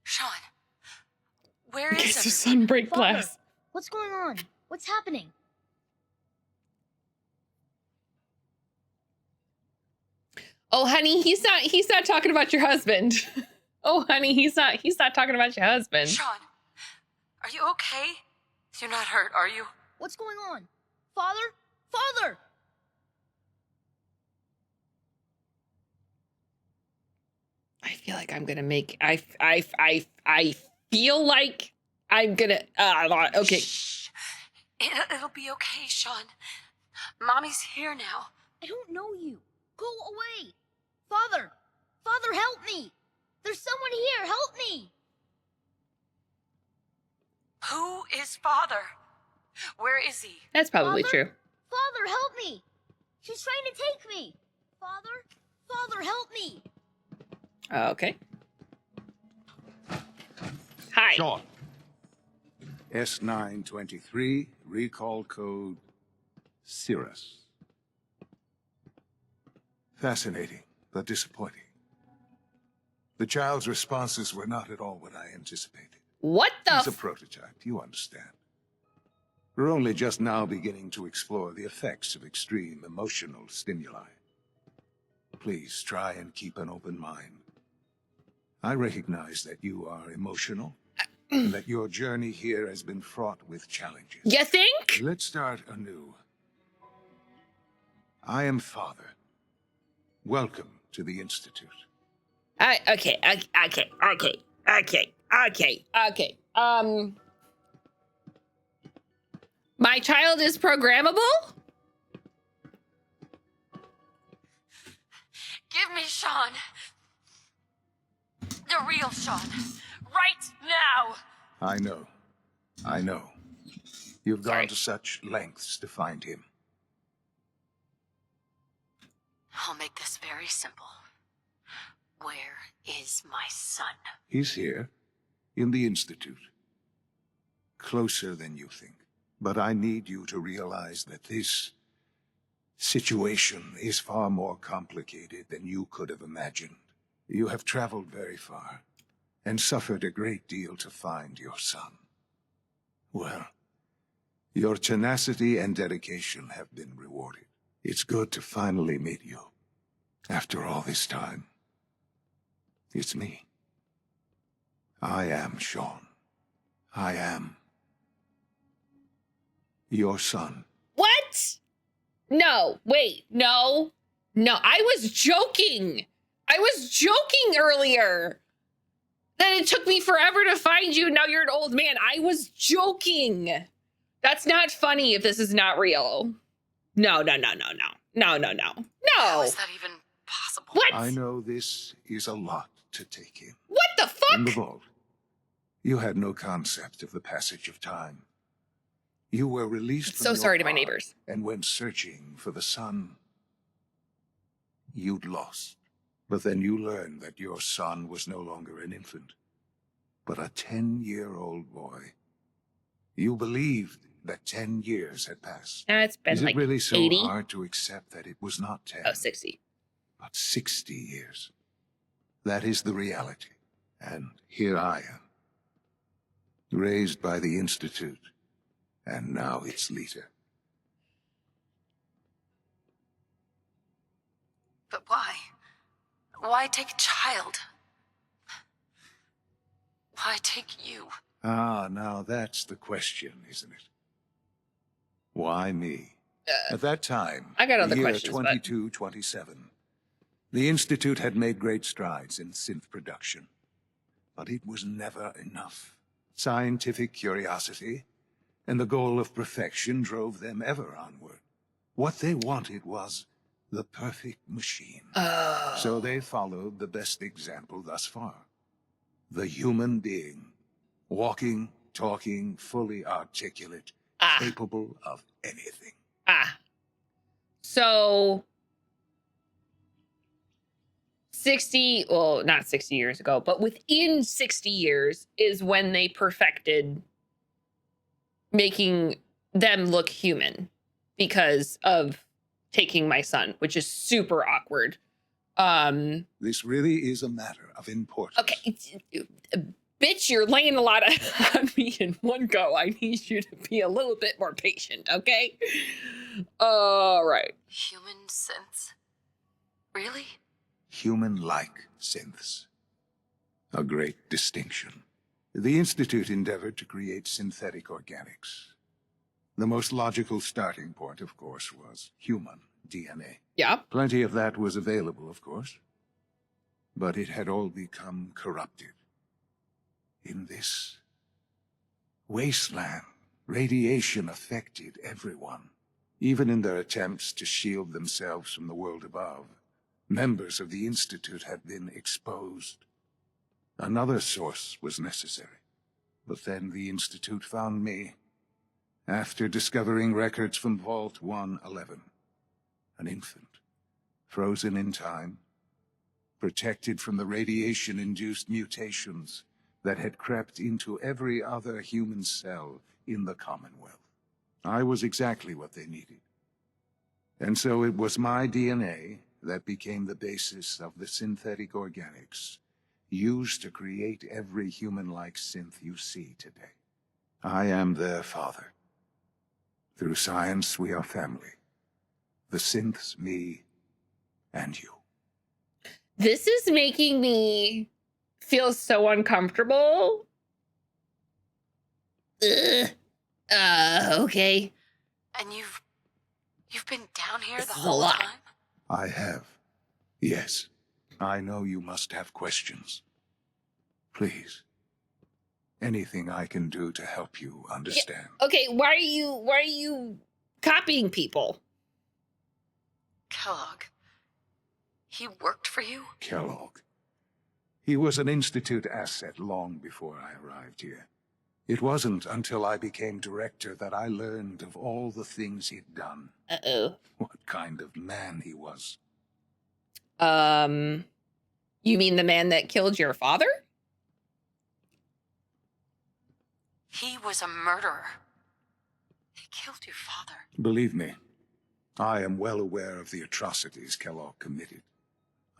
Sean, Where is It's a everyone? sunbreak Father, glass. what's going on? What's happening? Oh, honey, he's not talking about your husband. Oh, honey, he's not talking about your husband. Sean, are you okay? You're not hurt, are you? What's going on? Father? Father! I feel like I'm gonna make. I feel like I'm gonna. Okay. Shh. It'll be okay, Sean. Mommy's here now. I don't know you. Go away. Father! Father, help me! There's someone here. Help me! Who is Father? Where is he? That's probably Father? true. Father, help me! She's trying to take me! Father? Father, help me! Okay. Hi. Sean. S923, recall code Cirrus. Fascinating, but disappointing. The child's responses were not at all what I anticipated. What the? He's a prototype, you understand. We're only just now beginning to explore the effects of extreme emotional stimuli. Please try and keep an open mind. I recognize that you are emotional, and that your journey here has been fraught with challenges. You think? Let's start anew. I am Father. Welcome to the Institute. Okay. My child is programmable? Give me Sean. The real Sean. Right now. I know. You've gone to such lengths to find him. I'll make this very simple. Where is my son? He's here, in the Institute. Closer than you think. But I need you to realize that this situation is far more complicated than you could have imagined. You have traveled very far, and suffered a great deal to find your son. Well, your tenacity and dedication have been rewarded. It's good to finally meet you. After all this time. It's me. I am Sean. I am your son. What? No, wait, no. I was joking. I was joking earlier. That it took me forever to find you. Now you're an old man. I was joking. That's not funny if this is not real. No. How is that even possible? What? I know this is a lot to take in. What the fuck? In the vault, you had no concept of the passage of time. You were released from So your sorry to my pod, neighbors. And went searching for the sun, you'd lost. But then you learned that your son was no longer an infant, but a 10-year-old boy. You believed that 10 years had passed. It's been Is like it really so 80? hard to accept that it was not 10? Oh, 60. But 60 years. That is the reality. And here I am. Raised by the Institute, and now its leader. But why? Why take a child? Why take you? Ah, now that's the question, isn't it? Why me? At that time, I got the other year questions, but- 2227, the Institute had made great strides in synth production. But it was never enough. Scientific curiosity and the goal of perfection drove them ever onward. What they wanted was the perfect machine. So they followed the best example thus far. The human being. Walking, talking, fully articulate, capable of anything. So 60, well, not 60 years ago, but within 60 years is when they perfected making them look human because of taking my son, which is super awkward. This really is a matter of importance. Okay. bitch, you're laying a lot on me in one go. I need you to be a little bit more patient, okay? All right. Human synths? Really? Human-like synths. A great distinction. The Institute endeavored to create synthetic organics. The most logical starting point, of course, was human DNA. Yeah. Plenty of that was available, of course. But it had all become corrupted. In this wasteland, radiation affected everyone. Even in their attempts to shield themselves from the world above, members of the Institute had been exposed. Another source was necessary. But then the Institute found me, after discovering records from Vault 111. An infant, frozen in time, protected from the radiation-induced mutations that had crept into every other human cell in the Commonwealth. I was exactly what they needed. And so it was my DNA that became the basis of the synthetic organics used to create every human-like synth you see today. I am their father. Through science, we are family. The synths, me, and you. This is making me feel so uncomfortable. Ugh. Okay. And you've been down here This the is a whole lot. time? I have. Yes. I know you must have questions. Please. Anything I can do to help you understand. Okay, why are you copying people? Kellogg. He worked for you? Kellogg. He was an Institute asset long before I arrived here. It wasn't until I became director that I learned of all the things he'd done. Uh-oh. What kind of man he was. You mean the man that killed your father? He was a murderer. He killed your father. Believe me, I am well aware of the atrocities Kellogg committed.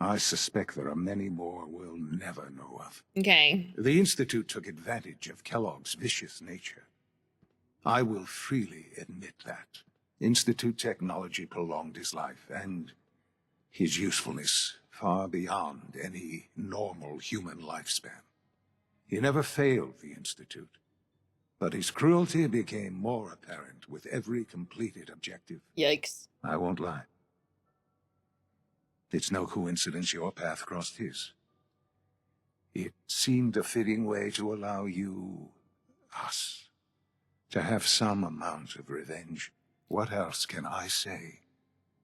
I suspect there are many more we'll never know of. Okay. The Institute took advantage of Kellogg's vicious nature. I will freely admit that. Institute technology prolonged his life, and his usefulness far beyond any normal human lifespan. He never failed the Institute, but his cruelty became more apparent with every completed objective. Yikes. I won't lie. It's no coincidence your path crossed his. It seemed a fitting way to allow you, us, to have some amount of revenge. What else can I say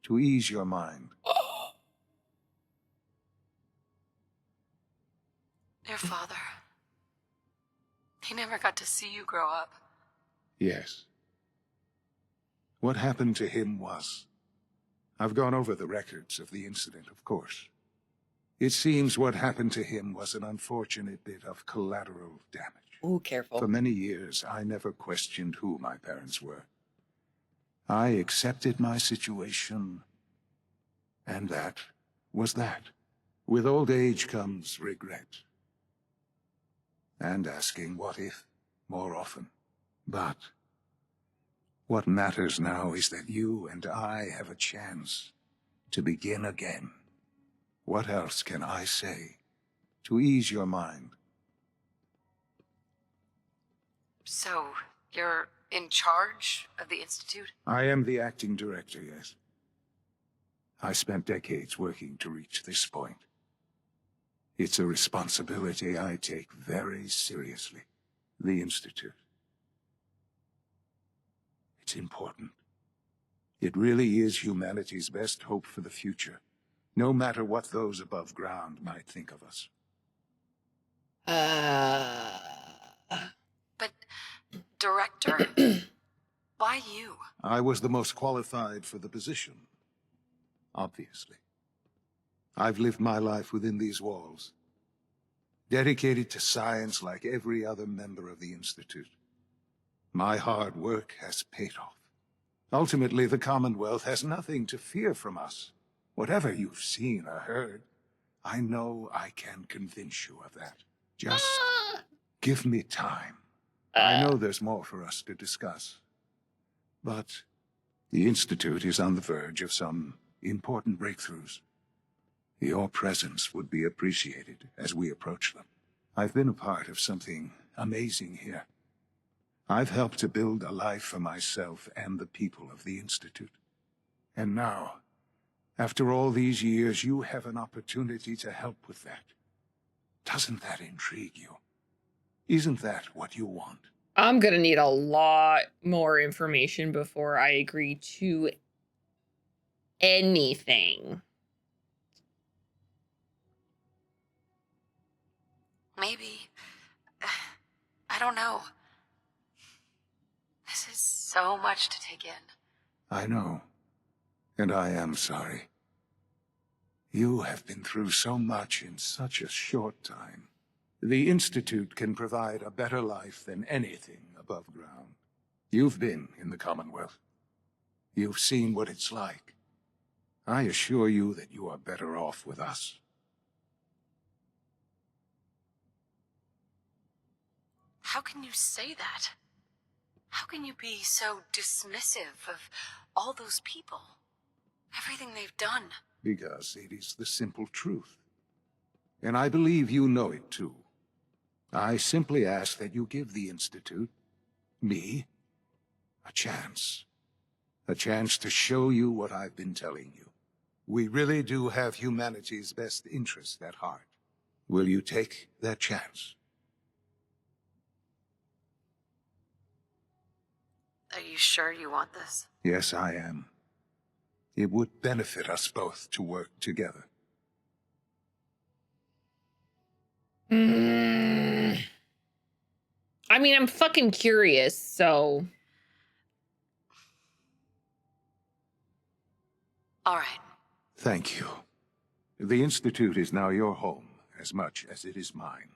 to ease your mind? Your father. He never got to see you grow up. Yes. What happened to him was... I've gone over the records of the incident, of course. It seems what happened to him was an unfortunate bit of collateral damage. Ooh, careful. For many years, I never questioned who my parents were. I accepted my situation, and that was that. With old age comes regret. And asking what if more often. But what matters now is that you and I have a chance to begin again. What else can I say to ease your mind? So, you're in charge of the Institute? I am the acting director, yes. I spent decades working to reach this point. It's a responsibility I take very seriously. The Institute. It's important. It really is humanity's best hope for the future, no matter what those above ground might think of us. But, Director, why you? I was the most qualified for the position, obviously. I've lived my life within these walls, dedicated to science like every other member of the Institute. My hard work has paid off. Ultimately, the Commonwealth has nothing to fear from us. Whatever you've seen or heard, I know I can convince you of that. Just Give me time. I know there's more for us to discuss. But the Institute is on the verge of some important breakthroughs. Your presence would be appreciated as we approach them. I've been a part of something amazing here. I've helped to build a life for myself and the people of the Institute. And now, after all these years, you have an opportunity to help with that. Doesn't that intrigue you? Isn't that what you want? I'm gonna need a lot more information before I agree to anything. Maybe. I don't know. This is so much to take in. I know. And I am sorry. You have been through so much in such a short time. The Institute can provide a better life than anything above ground. You've been in the Commonwealth. You've seen what it's like. I assure you that you are better off with us. How can you say that? How can you be so dismissive of all those people? Everything they've done. Because it is the simple truth. And I believe you know it too. I simply ask that you give the Institute, me, a chance. A chance to show you what I've been telling you. We really do have humanity's best interest at heart. Will you take that chance? Are you sure you want this? Yes, I am. It would benefit us both to work together. I mean, I'm fucking curious, so... All right. Thank you. The Institute is now your home, as much as it is mine.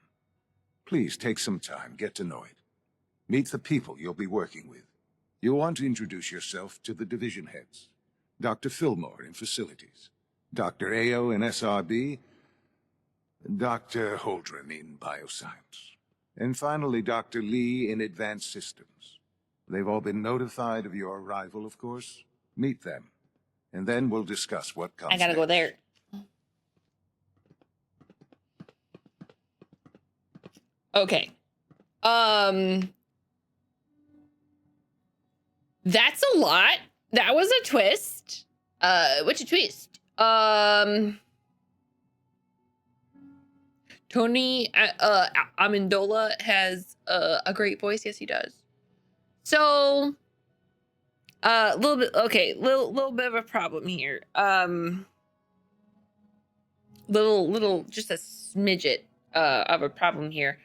Please take some time, get to know it. Meet the people you'll be working with. You'll want to introduce yourself to the division heads. Dr. Fillmore in Facilities, Dr. Ayo in SRB, Dr. Holdren in Bioscience, and finally Dr. Lee in Advanced Systems. They've all been notified of your arrival, of course. Meet them, and then we'll discuss what comes I gotta go there. Okay. That's a lot. That was a twist. What's a twist? Tony Amendola has a great voice. Yes, he does. So, little little bit of a problem here. Just a smidget of a problem here.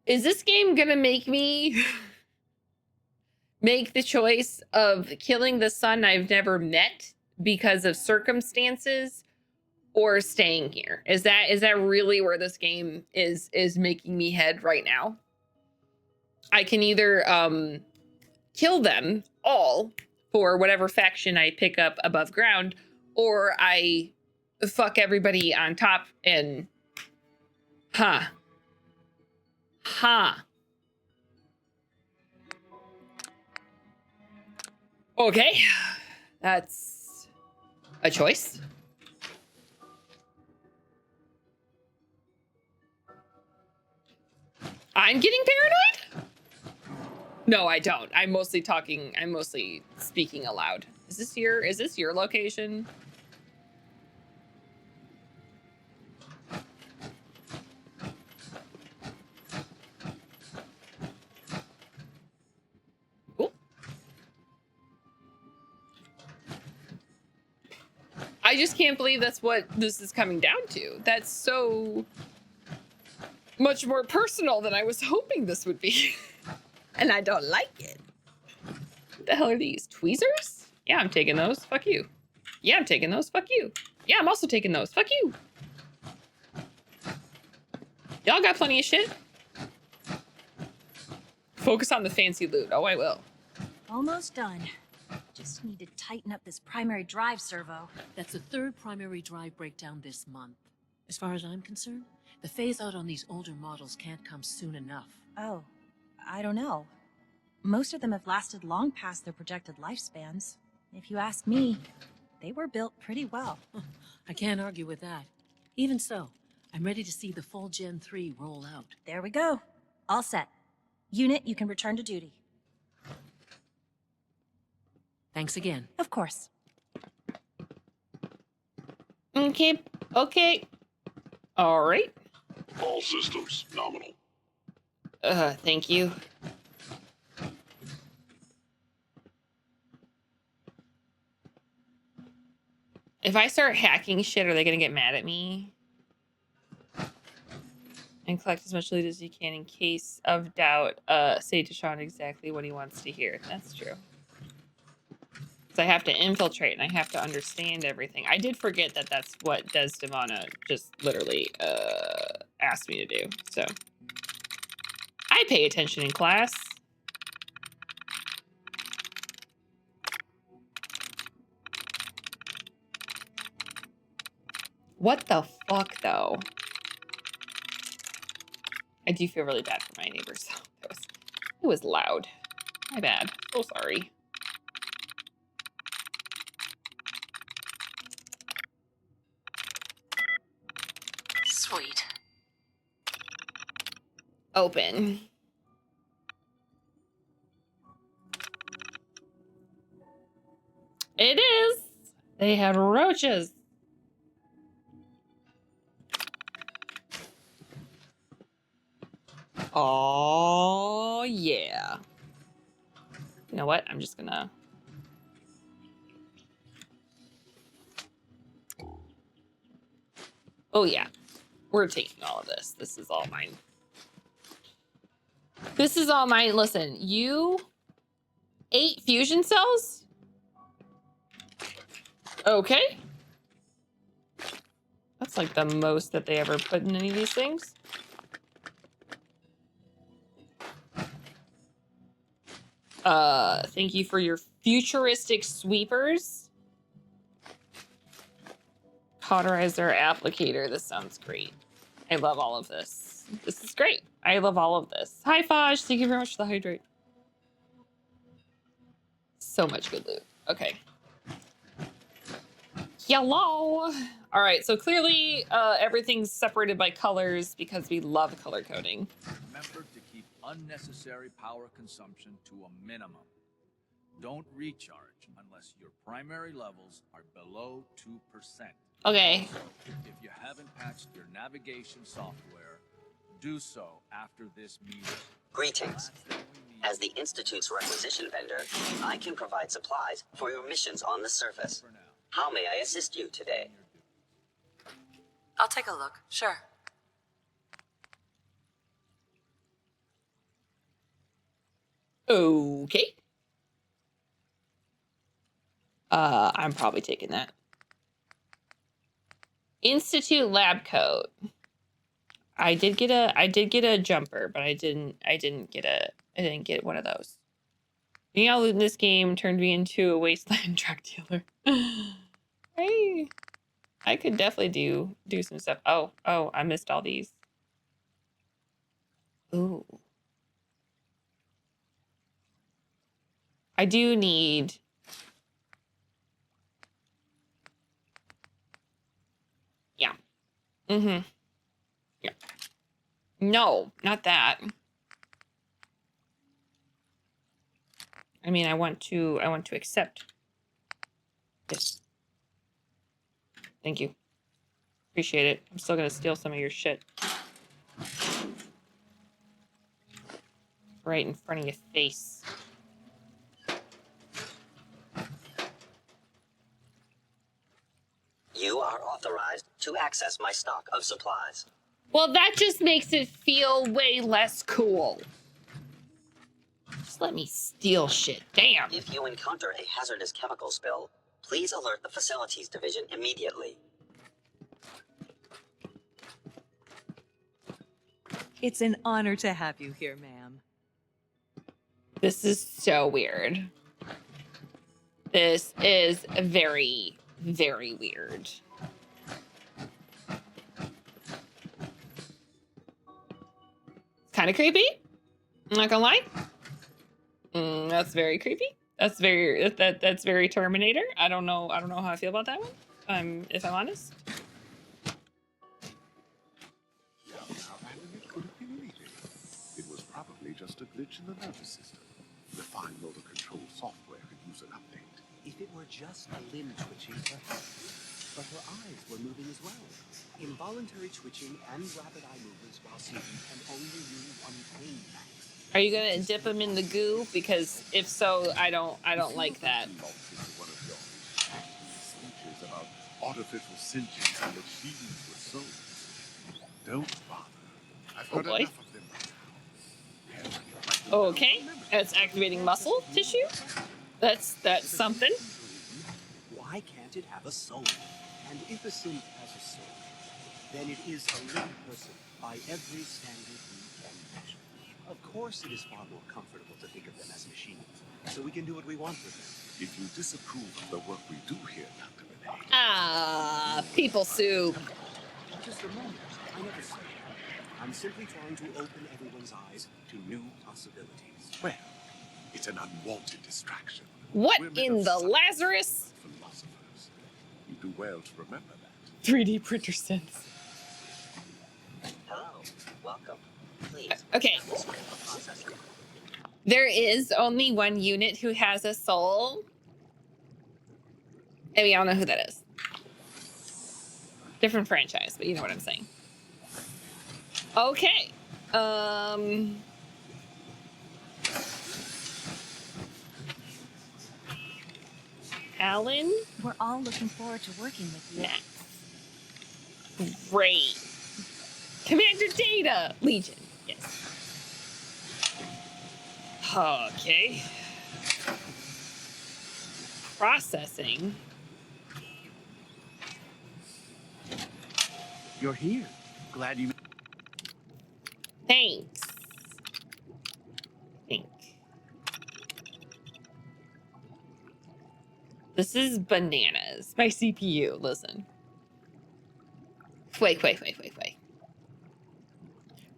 Is this game gonna make me make the choice of killing the son I've never met because of circumstances, or staying here? Is that really where this game is making me head right now? I can either kill them all for whatever faction I pick up above ground, or I fuck everybody on top and Okay, that's a choice. I'm getting paranoid? No, I don't. I'm mostly speaking aloud. Is this your location? I just can't believe that's what this is coming down to. That's so much more personal than I was hoping this would be. And I don't like it. What the hell are these? Tweezers? Yeah, I'm taking those. Fuck you. Yeah, I'm taking those. Fuck you. Yeah, I'm also taking those. Fuck you. Y'all got plenty of shit. Focus on the fancy loot. Oh, I will. Almost done. Just need to tighten up this primary drive servo. That's the third primary drive breakdown this month. As far as I'm concerned, The phase-out on these older models can't come soon enough. Oh, I don't know. Most of them have lasted long past their projected lifespans. If you ask me, they were built pretty well. I can't argue with that. Even so, I'm ready to see the full Gen 3 roll out. There we go. All set. Unit, you can return to duty. Thanks again. Of course. Okay. Okay. All right. All systems nominal. Thank you. If I start hacking shit, are they gonna get mad at me? And collect as much loot as you can in case of doubt. Say to Sean exactly what he wants to hear. That's true. So I have to infiltrate and I have to understand everything. I did forget that that's what Desdemona just literally asked me to do. So I pay attention in class. What the fuck, though? I do feel really bad for my neighbors. It was loud. My bad. So sorry. Sweet. Open. It is. They had roaches. Oh, yeah. You know what? I'm just gonna... Oh, yeah. We're taking all of this. This is all mine. This is all mine. Listen, you... 8 fusion cells? Okay. That's like the most that they ever put in any of these things. Thank you for your futuristic sweepers. Cauterizer applicator. This sounds great. I love all of this. This is great. I love all of this. Hi, Faj. Thank you very much for the hydrate. So much good loot. Okay. Hello. All right. So clearly, everything's separated by colors because we love color coding. Remember to keep unnecessary power consumption to a minimum. Don't recharge unless your primary levels are below 2%. Okay. If you haven't patched your navigation software, do so after this meeting. Greetings. As the Institute's requisition vendor, I can provide supplies for your missions on the surface. How may I assist you today? I'll take a look. Sure. Okay. I'm probably taking that. Institute lab coat. I did get a jumper, but I didn't get one of those. Being all in this game turned me into a wasteland drug dealer. Hey, I could definitely do some stuff. Oh, I missed all these. Ooh. I do need... Yeah. Mm-hmm. Yeah. No, not that. I mean, I want to accept this. Thank you. Appreciate it. I'm still gonna steal some of your shit. Right in front of your face. You are authorized to access my stock of supplies. Well, that just makes it feel way less cool. Just let me steal shit. Damn. If you encounter a hazardous chemical spill, please alert the Facilities Division immediately. It's an honor to have you here, ma'am. This is so weird. This is very, very weird. Kind of creepy. I'm not gonna lie. That's very creepy. That's very Terminator. I don't know how I feel about that one. If I'm honest. It was probably just a glitch in the nervous system. The fine motor control software could use an update. If it were just a limb twitching, perhaps. But her eyes were moving as well. Involuntary twitching and rapid eye movements while sleeping can only mean one pain max. Are you gonna dip them in the goo? Because if so, I don't like that. Speeches about artificial sentience and machines with souls. Don't bother. I've heard enough of them by now. Okay, it's activating muscle tissue. That's something. Why can't it have a soul? And if a synth has a soul, then it is a living person by every standard we can measure. Of course, it is far more comfortable to think of them as machines, so we can do what we want with them. If you disapprove of the work we do here, Dr. Renee. Ah, people soup. Just a moment. I never said that. I'm simply trying to open everyone's eyes to new possibilities. Well, it's an unwanted distraction. What in the Lazarus? Philosophers. You do well to remember that. 3D printer sense. Hello. Welcome. Please. Okay. There is only one unit who has a soul. And we all know who that is. Different franchise, but you know what I'm saying. Okay. Alan? We're all looking forward to working with you. Great. Commander Data! Legion. Yes. Okay. Processing. You're here. Glad you... Thanks. This is bananas. My CPU, listen. Wait.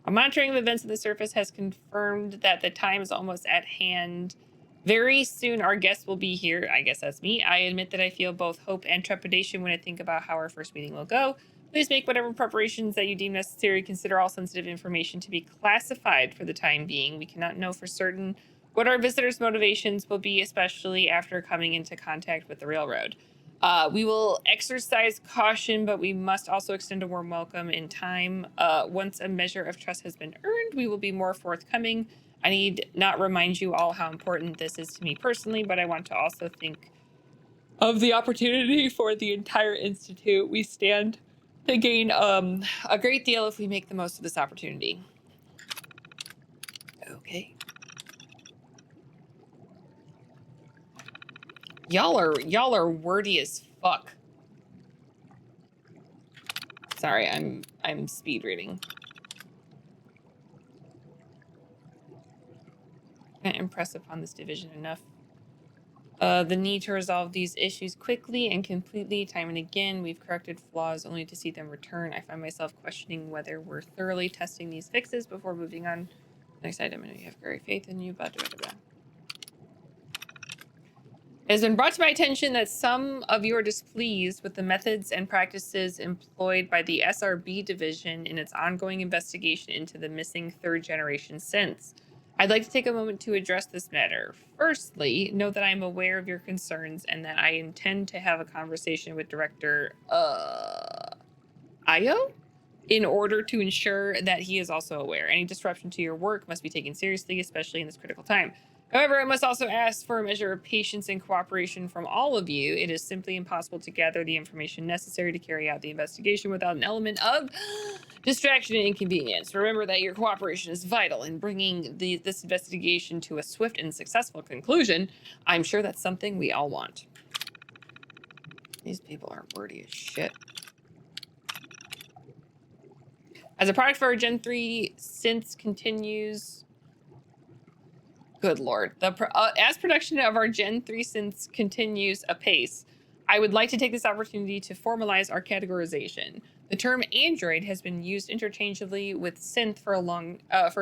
Our monitoring of events of the surface has confirmed that the time is almost at hand. Very soon our guests will be here. I guess that's me. I admit that I feel both hope and trepidation when I think about how our first meeting will go. Please make whatever preparations that you deem necessary. Consider all sensitive information to be classified for the time being. We cannot know for certain what our visitors' motivations will be, especially after coming into contact with the railroad. We will exercise caution, but we must also extend a warm welcome in time. Once a measure of trust has been earned, we will be more forthcoming. I need not remind you all how important this is to me personally, but I want to also think of the opportunity for the entire Institute. We stand to gain a great deal if we make the most of this opportunity. Okay. Y'all are wordy as fuck. Sorry, I'm speed reading. Can't impress upon this division enough. The need to resolve these issues quickly and completely, time and again. We've corrected flaws only to see them return. I find myself questioning whether we're thoroughly testing these fixes before moving on. Next item, and we have great faith in you. Blah, blah, blah, blah. It has been brought to my attention that some of you are displeased with the methods and practices employed by the SRB division in its ongoing investigation into the missing third-generation synths. I'd like to take a moment to address this matter. Firstly, know that I'm aware of your concerns and that I intend to have a conversation with Director Io in order to ensure that he is also aware. Any disruption to your work must be taken seriously, especially in this critical time. However, I must also ask for a measure of patience and cooperation from all of you. It is simply impossible to gather the information necessary to carry out the investigation without an element of distraction and inconvenience. Remember that your cooperation is vital in bringing this investigation to a swift and successful conclusion. I'm sure that's something we all want. These people are wordy as shit. As a product for our Gen 3 synths continues... Good lord. As production of our Gen 3 synths continues apace, I would like to take this opportunity to formalize our categorization. The term android has been used interchangeably with synth for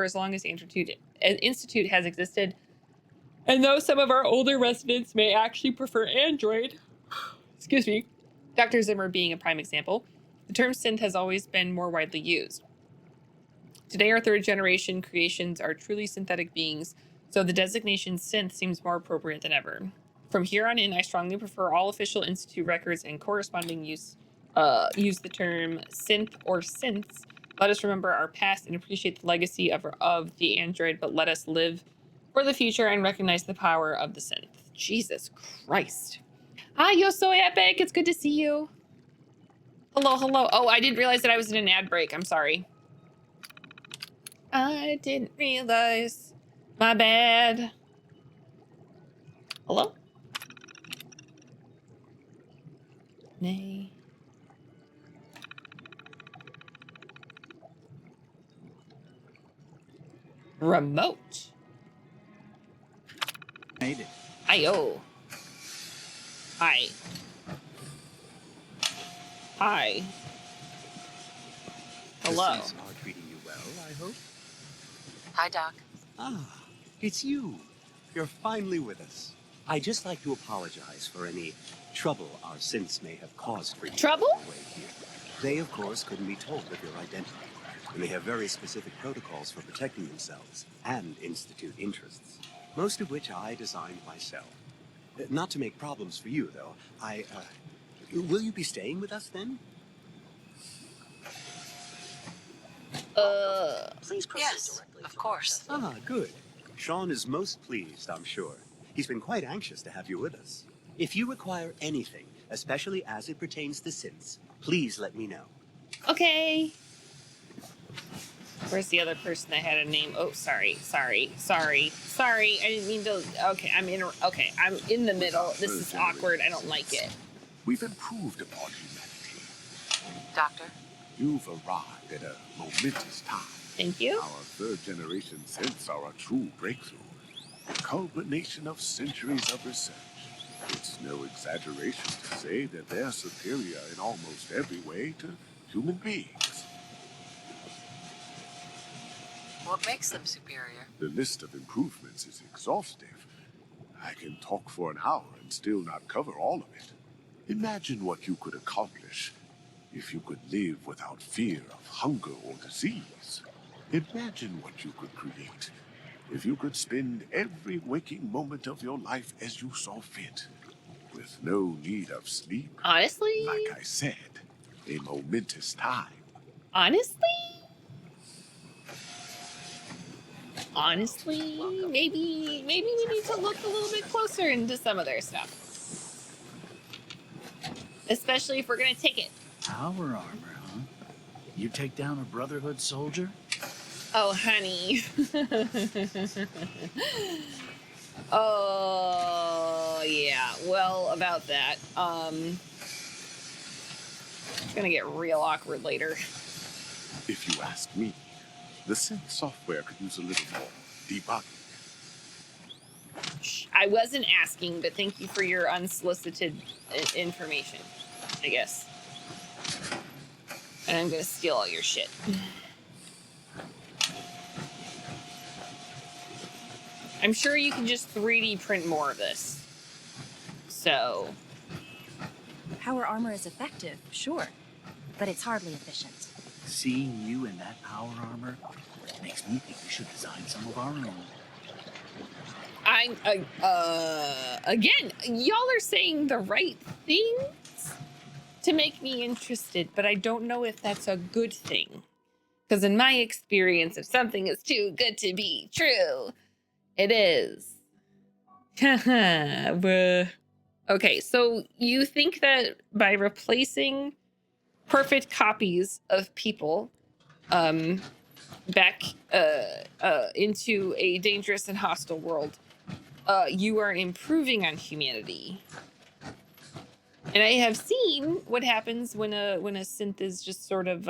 as long as the institute has existed. And though some of our older residents may actually prefer android, excuse me, Dr. Zimmer being a prime example, the term synth has always been more widely used. Today, our third generation creations are truly synthetic beings, so the designation synth seems more appropriate than ever. From here on in, I strongly prefer all official Institute records and corresponding use the term synth or synths. Let us remember our past and appreciate the legacy of the android, but let us live for the future and recognize the power of the synth. Jesus Christ. Hi, Yo Soy Epic. It's good to see you. Hello, hello. Oh, I didn't realize that I was in an ad break. I'm sorry. I didn't realize. My bad. Hello? Nay. Remote. Made it. Hi-yo. Hi. Hi. Hello. The Synths are treating you well, I hope. Hi, Doc. Ah, it's you. You're finally with us. I'd just like to apologize for any trouble our synths may have caused for you. Trouble? on the way here. They, of course, couldn't be told of your identity, and they have very specific protocols for protecting themselves and Institute interests, most of which I designed myself. Not to make problems for you, though. Will you be staying with us then? Please proceed Yes, directly. of course. Ah, good. Sean is most pleased, I'm sure. He's been quite anxious to have you with us. If you require anything, especially as it pertains to synths, please let me know. Okay. Where's the other person that had a name? Oh, sorry. I didn't mean to. Okay, I'm in the middle. This is awkward. I don't like it. We've improved upon humanity. Doctor? You've arrived at a momentous time. Thank you. Our third generation synths are a true breakthrough. A culmination of centuries of research. It's no exaggeration to say that they're superior in almost every way to human beings. What makes them superior? The list of improvements is exhaustive. I can talk for an hour and still not cover all of it. Imagine what you could accomplish if you could live without fear of hunger or disease. Imagine what you could create if you could spend every waking moment of your life as you saw fit, with no need of sleep. Honestly? Like I said, a momentous time. Honestly, maybe we need to look a little bit closer into some of their stuff. Especially if we're gonna take it. Power armor, huh? You take down a Brotherhood soldier? Oh, honey. Oh, yeah. Well, about that. It's gonna get real awkward later. If you ask me, the synth software could use a little more debugging. I wasn't asking, but thank you for your unsolicited information, I guess. And I'm gonna steal all your shit. I'm sure you can just 3D print more of this. So. Power armor is effective, sure, but it's hardly efficient. Seeing you in that power armor makes me think we should design some of our own. Again, y'all are saying the right things to make me interested, but I don't know if that's a good thing. Because in my experience, if something is too good to be true, it is. Okay, so you think that by replacing perfect copies of people back into a dangerous and hostile world, you are improving on humanity. And I have seen what happens when a synth is just sort of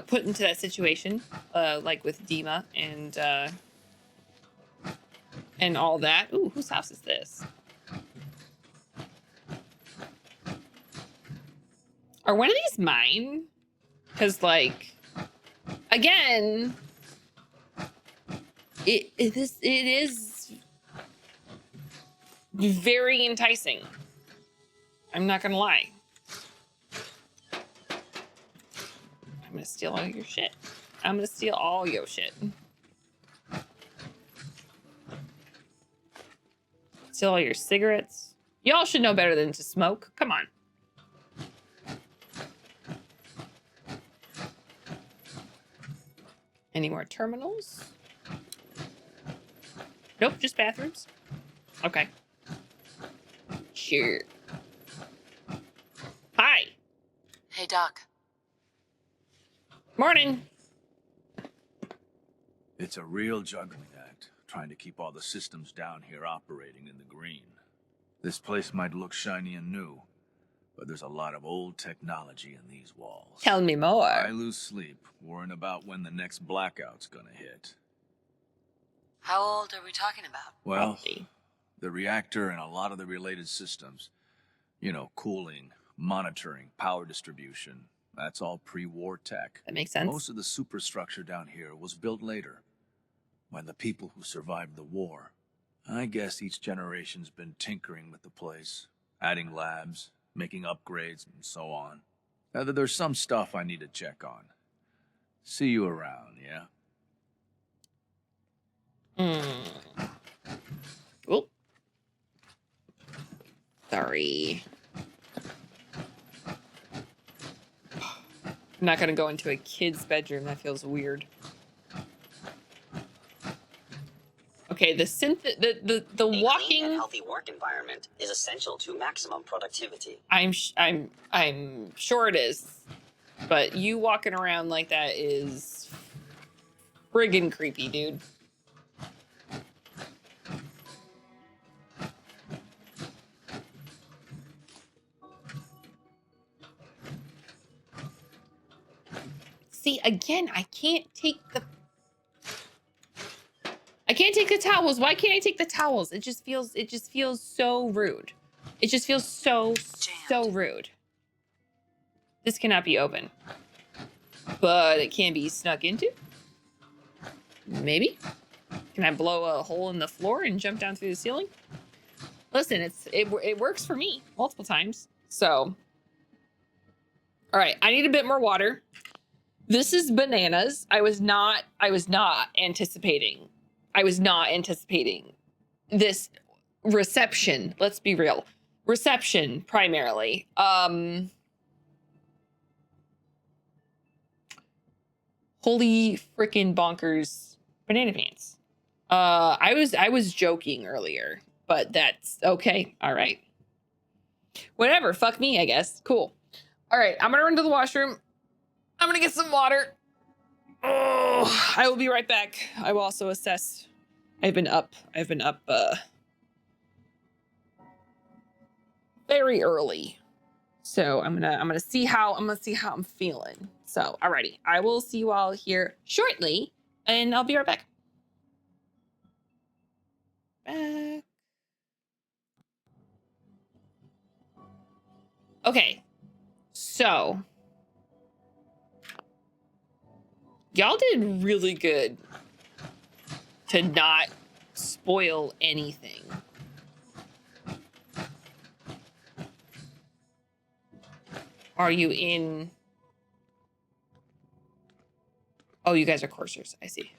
put into that situation, like with Dima and and all that. Ooh, whose house is this? Are one of these mine? Because, like, again, it is very enticing. I'm not gonna lie. I'm gonna steal all your shit. I'm gonna steal all your shit. Steal all your cigarettes. Y'all should know better than to smoke. Come on. Any more terminals? Nope, just bathrooms. Okay. Sure. Hi. Hey, Doc. Morning. It's a real juggling act, trying to keep all the systems down here operating in the green. This place might look shiny and new, but there's a lot of old technology in these walls. Tell me more. I lose sleep worrying about when the next blackout's gonna hit. How old are we talking about? Well, the reactor and a lot of the related systems, you know, cooling, monitoring, power distribution, that's all pre-war tech. That makes sense. Most of the superstructure down here was built later, by the people who survived the war. I guess each generation's been tinkering with the place, adding labs, making upgrades, and so on. There's some stuff I need to check on. See you around, yeah? Oh. Sorry. I'm not gonna go into a kid's bedroom. That feels weird. Okay, the walking. A clean and healthy work environment is essential to maximum productivity. I'm sure it is, but you walking around like that is friggin' creepy, dude. See, again, I can't take the towels. Why can't I take the towels? It just feels so rude. It just feels so rude. This cannot be open. But it can be snuck into? Maybe? Can I blow a hole in the floor and jump down through the ceiling? Listen, it works for me multiple times. So, all right, I need a bit more water. This is bananas. I was not anticipating this reception. Let's be real. Reception primarily. Holy freaking bonkers banana pants. I was joking earlier, but that's okay. All right. Whatever. Fuck me, I guess. Cool. All right. I'm gonna run to the washroom. I'm gonna get some water. Oh, I will be right back. I will also assess. I've been up very early. So I'm gonna see how I'm feeling. So alrighty. I will see you all here shortly, and I'll be right back. Back. Okay. So y'all did really good to not spoil anything. Are you in? Oh, you guys are coursers. I see.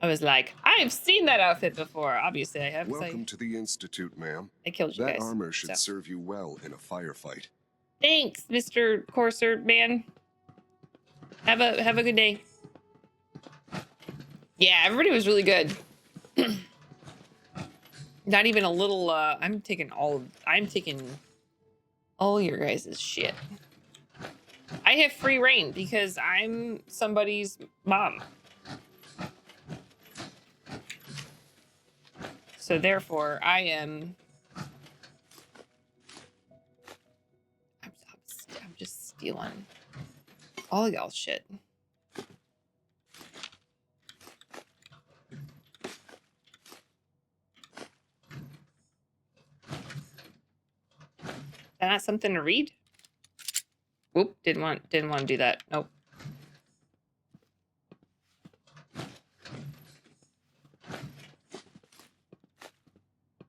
I was like, I've seen that outfit before. Obviously, I have. Welcome to the Institute, ma'am. I killed you that guys. That armor should so. serve you well in a firefight. Thanks, Mr. Courser man. Have a good day. Yeah, everybody was really good. Not even a little. I'm taking all your guys' shit. I have free reign because I'm somebody's mom. So therefore, I am. I'm just stealing all y'all's shit. that not something to read? Whoop, didn't want to do that. Nope.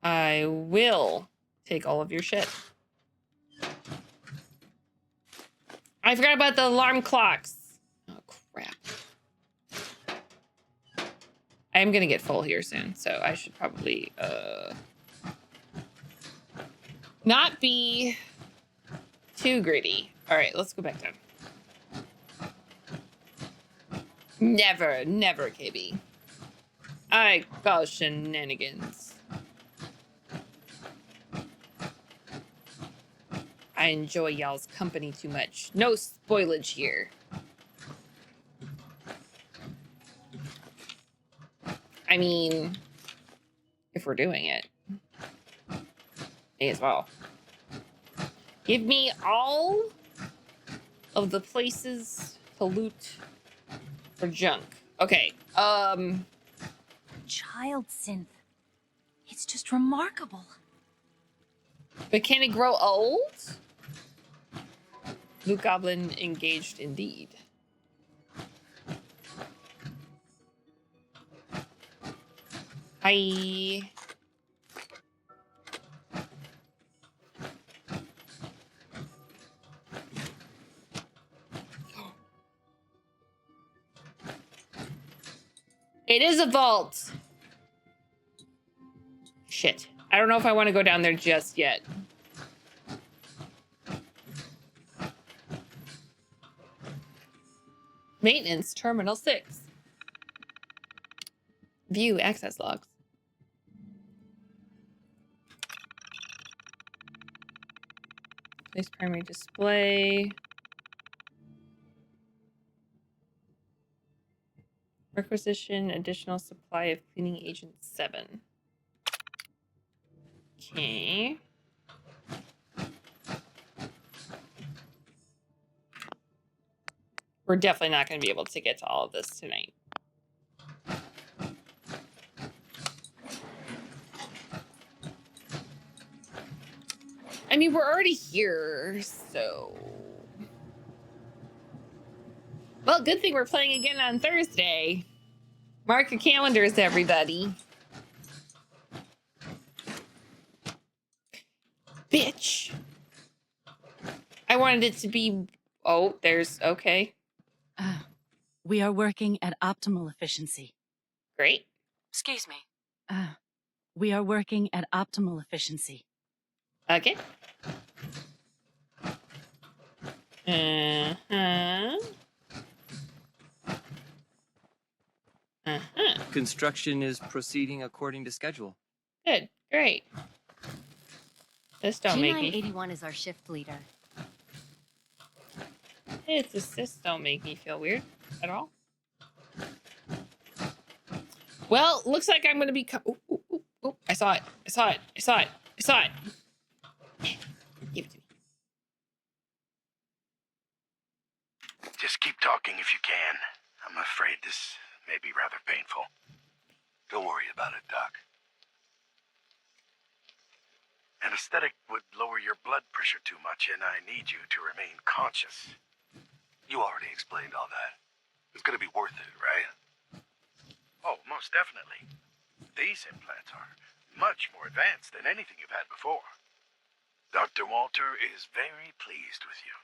I will take all of your shit. I forgot about the alarm clocks. Oh, crap. I am going to get full here soon, so I should probably not be too greedy. All right, let's go back down. Never, KB. I call shenanigans. I enjoy y'all's company too much. No spoilage here. I mean, if we're doing it, may as well. Give me all of the places to loot for junk. Okay. Child synth. It's just remarkable. But can it grow old? Luke Goblin engaged indeed. Hi. It is a vault. Shit. I don't know if I want to go down there just yet. Maintenance Terminal 6. View access logs. Place primary display. Requisition additional supply of cleaning agent 7. Okay. We're definitely not going to be able to get to all of this tonight. I mean, we're already here, so... Well, good thing we're playing again on Thursday. Mark your calendars, everybody. Bitch. I wanted it to be... Oh, there's... Okay. We are working at optimal efficiency. Great. Excuse me. We are working at optimal efficiency. Okay. Uh-huh. Uh-huh. Construction is proceeding according to schedule. Good. Great. This don't make me... G981 is our shift leader. This don't make me feel weird at all. Well, looks like I'm going to be... Oh, I saw it. I saw it. I saw it. I saw it. Give it to me. Just keep talking if you can. I'm afraid this may be rather painful. Don't worry about it, Doc. Anesthetic would lower your blood pressure too much, and I need you to remain conscious. You already explained all that. It's gonna be worth it, right? Oh, most definitely. These implants are much more advanced than anything you've had before. Dr. Walter is very pleased with you.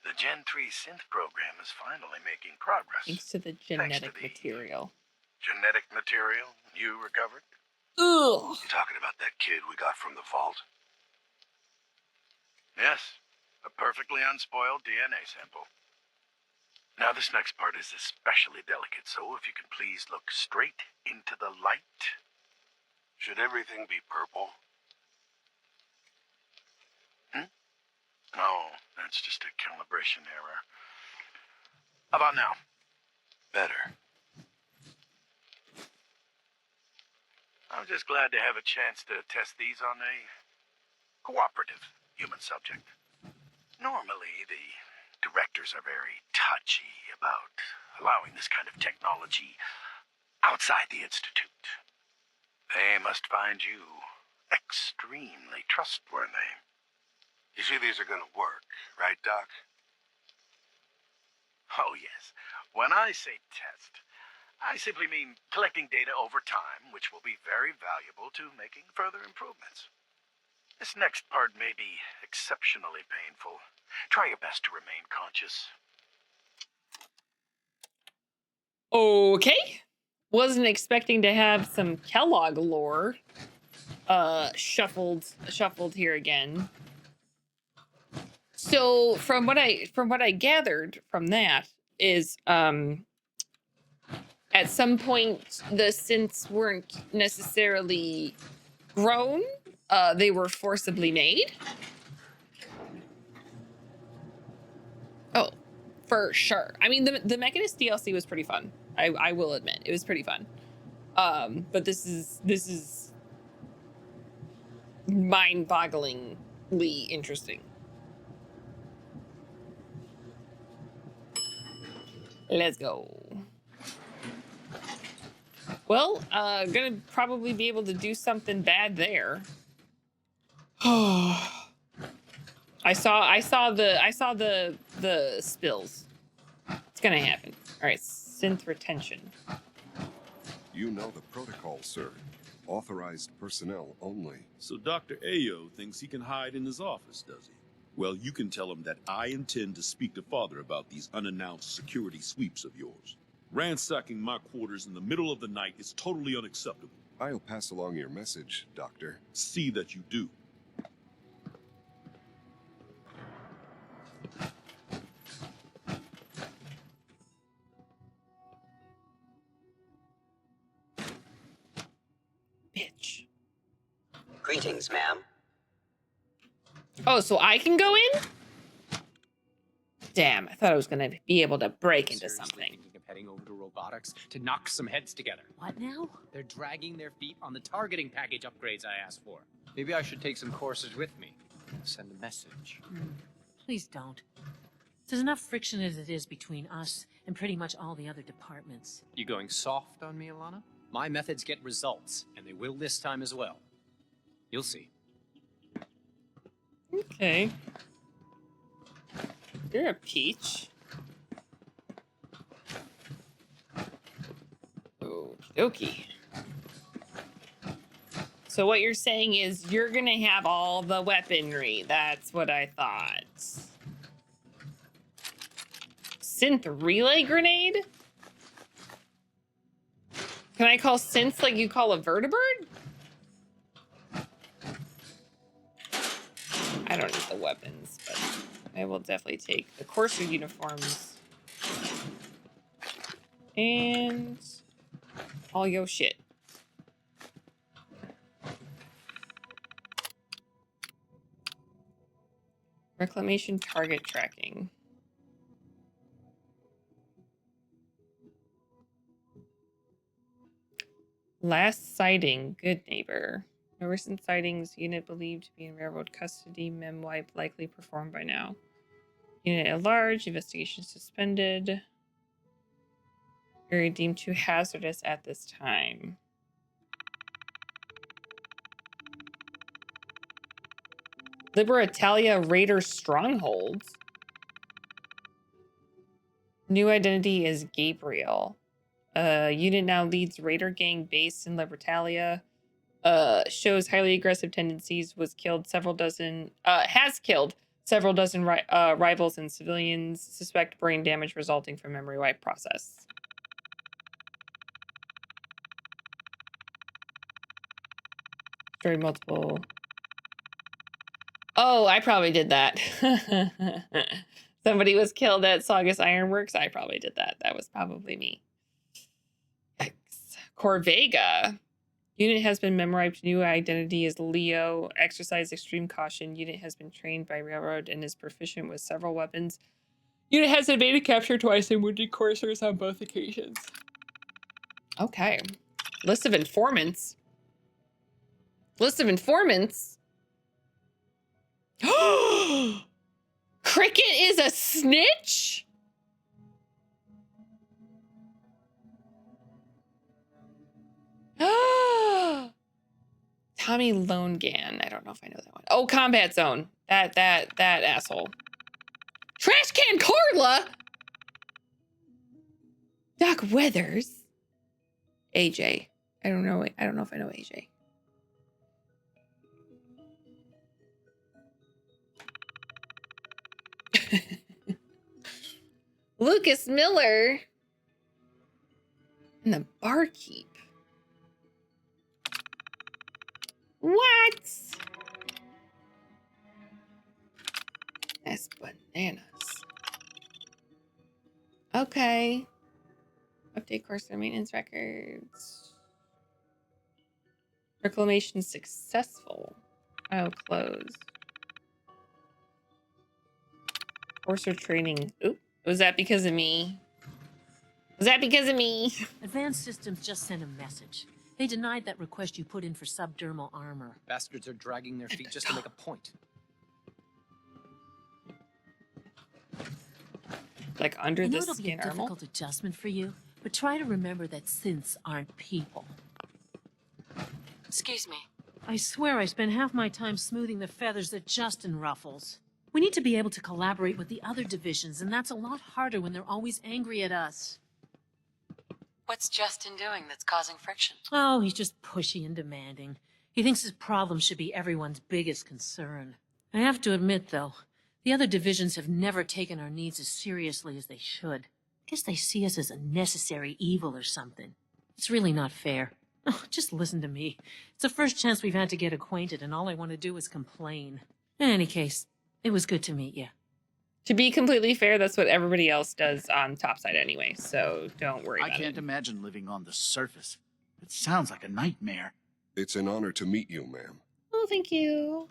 The Gen 3 synth program is finally making progress. Thanks to the genetic material. Genetic material you recovered? Ugh. You talking about that kid we got from the vault? Yes, a perfectly unspoiled DNA sample. Now this next part is especially delicate, so if you can please look straight into the light. Should everything be purple? No, that's just a calibration error. How about now? Better. I'm just glad to have a chance to test these on a cooperative human subject. Normally, the directors are very touchy about allowing this kind of technology outside the Institute. They must find you extremely trustworthy. You see, these are gonna work, right, Doc? Oh, yes. When I say test, I simply mean collecting data over time, which will be very valuable to making further improvements. This next part may be exceptionally painful. Try your best to remain conscious. Okay. Wasn't expecting to have some Kellogg lore shuffled here again. So from what I gathered from that is at some point the synths weren't necessarily grown, they were forcibly made. Oh, for sure. I mean, the Mechanist DLC was pretty fun. I will admit, it was pretty fun. But this is mind-bogglingly interesting. Let's go. Well, gonna probably be able to do something bad there. I saw the spills. It's gonna happen. All right, synth retention. You know the protocol, sir. Authorized personnel only. So Dr. Ayo thinks he can hide in his office, does he? Well, you can tell him that I intend to speak to Father about these unannounced security sweeps of yours. Ransacking my quarters in the middle of the night is totally unacceptable. I'll pass along your message, Doctor. See that you do. Bitch. Greetings, ma'am. Oh, so I can go in? Damn, I thought I was gonna be able to break into something. Thinking of heading over to robotics to knock some heads together. What now? They're dragging their feet on the targeting package upgrades I asked for. Maybe I should take some courses with me. Send a message. Please don't. There's enough friction as it is between us and pretty much all the other departments. You going soft on me, Alana? My methods get results, and they will this time as well. You'll see. Okay. You're a peach. Okie dokie. So what you're saying is you're gonna have all the weaponry. That's what I thought. Synth relay grenade? Can I call synths like you call a vertibird? I don't need the weapons, but I will definitely take the Courser uniforms. And all yo shit. Reclamation target tracking. Last sighting, good neighbor. No recent sightings. Unit believed to be in railroad custody. Mem wipe likely performed by now. Unit at large. Investigation suspended. Area deemed too hazardous at this time. Liberatalia Raider Stronghold. New identity is Gabriel. Unit now leads Raider gang based in Libertalia. Shows highly aggressive tendencies. Has killed several dozen rivals and civilians. Suspect brain damage resulting from memory wipe process. Destroyed multiple. Oh, I probably did that. Somebody was killed at Saugus Ironworks. I probably did that. That was probably me. Corvega. Unit has been memorized. New identity is Leo. Exercise extreme caution. Unit has been trained by Railroad and is proficient with several weapons. Unit has evaded capture twice and wounded coursers on both occasions. Okay. List of informants. List of informants. Cricket is a snitch? Tommy Lonegan. I don't know if I know that one. Oh, Combat Zone. That asshole. Trash Can Carla. Doc Weathers. AJ. I don't know if I know AJ. Lucas Miller. And the barkeep. What? That's bananas. Okay. Update course and maintenance records. Reclamation successful. Oh, close. Courser training. Oop. Was that because of me? Was that because of me? Advanced Systems just sent a message. They denied that request you put in for subdermal armor. Bastards are dragging their feet just to make a point. Like under I know the it'll be a skin armor? difficult adjustment for you, but try to remember that synths aren't people. Excuse me. I swear I spend half my time smoothing the feathers that Justin ruffles. We need to be able to collaborate with the other divisions, and that's a lot harder when they're always angry at us. What's Justin doing that's causing friction? Oh, he's just pushy and demanding. He thinks his problem should be everyone's biggest concern. I have to admit, though, the other divisions have never taken our needs as seriously as they should. I guess they see us as a necessary evil or something. It's really not fair. Oh, just listen to me. It's the first chance we've had to get acquainted, and all I want to do is complain. In any case, it was good to meet you. To be completely fair, that's what everybody else does on Topside anyway, so don't worry I about can't it. imagine living on the surface. It sounds like a nightmare. It's an honor to meet you, ma'am. Oh, thank you.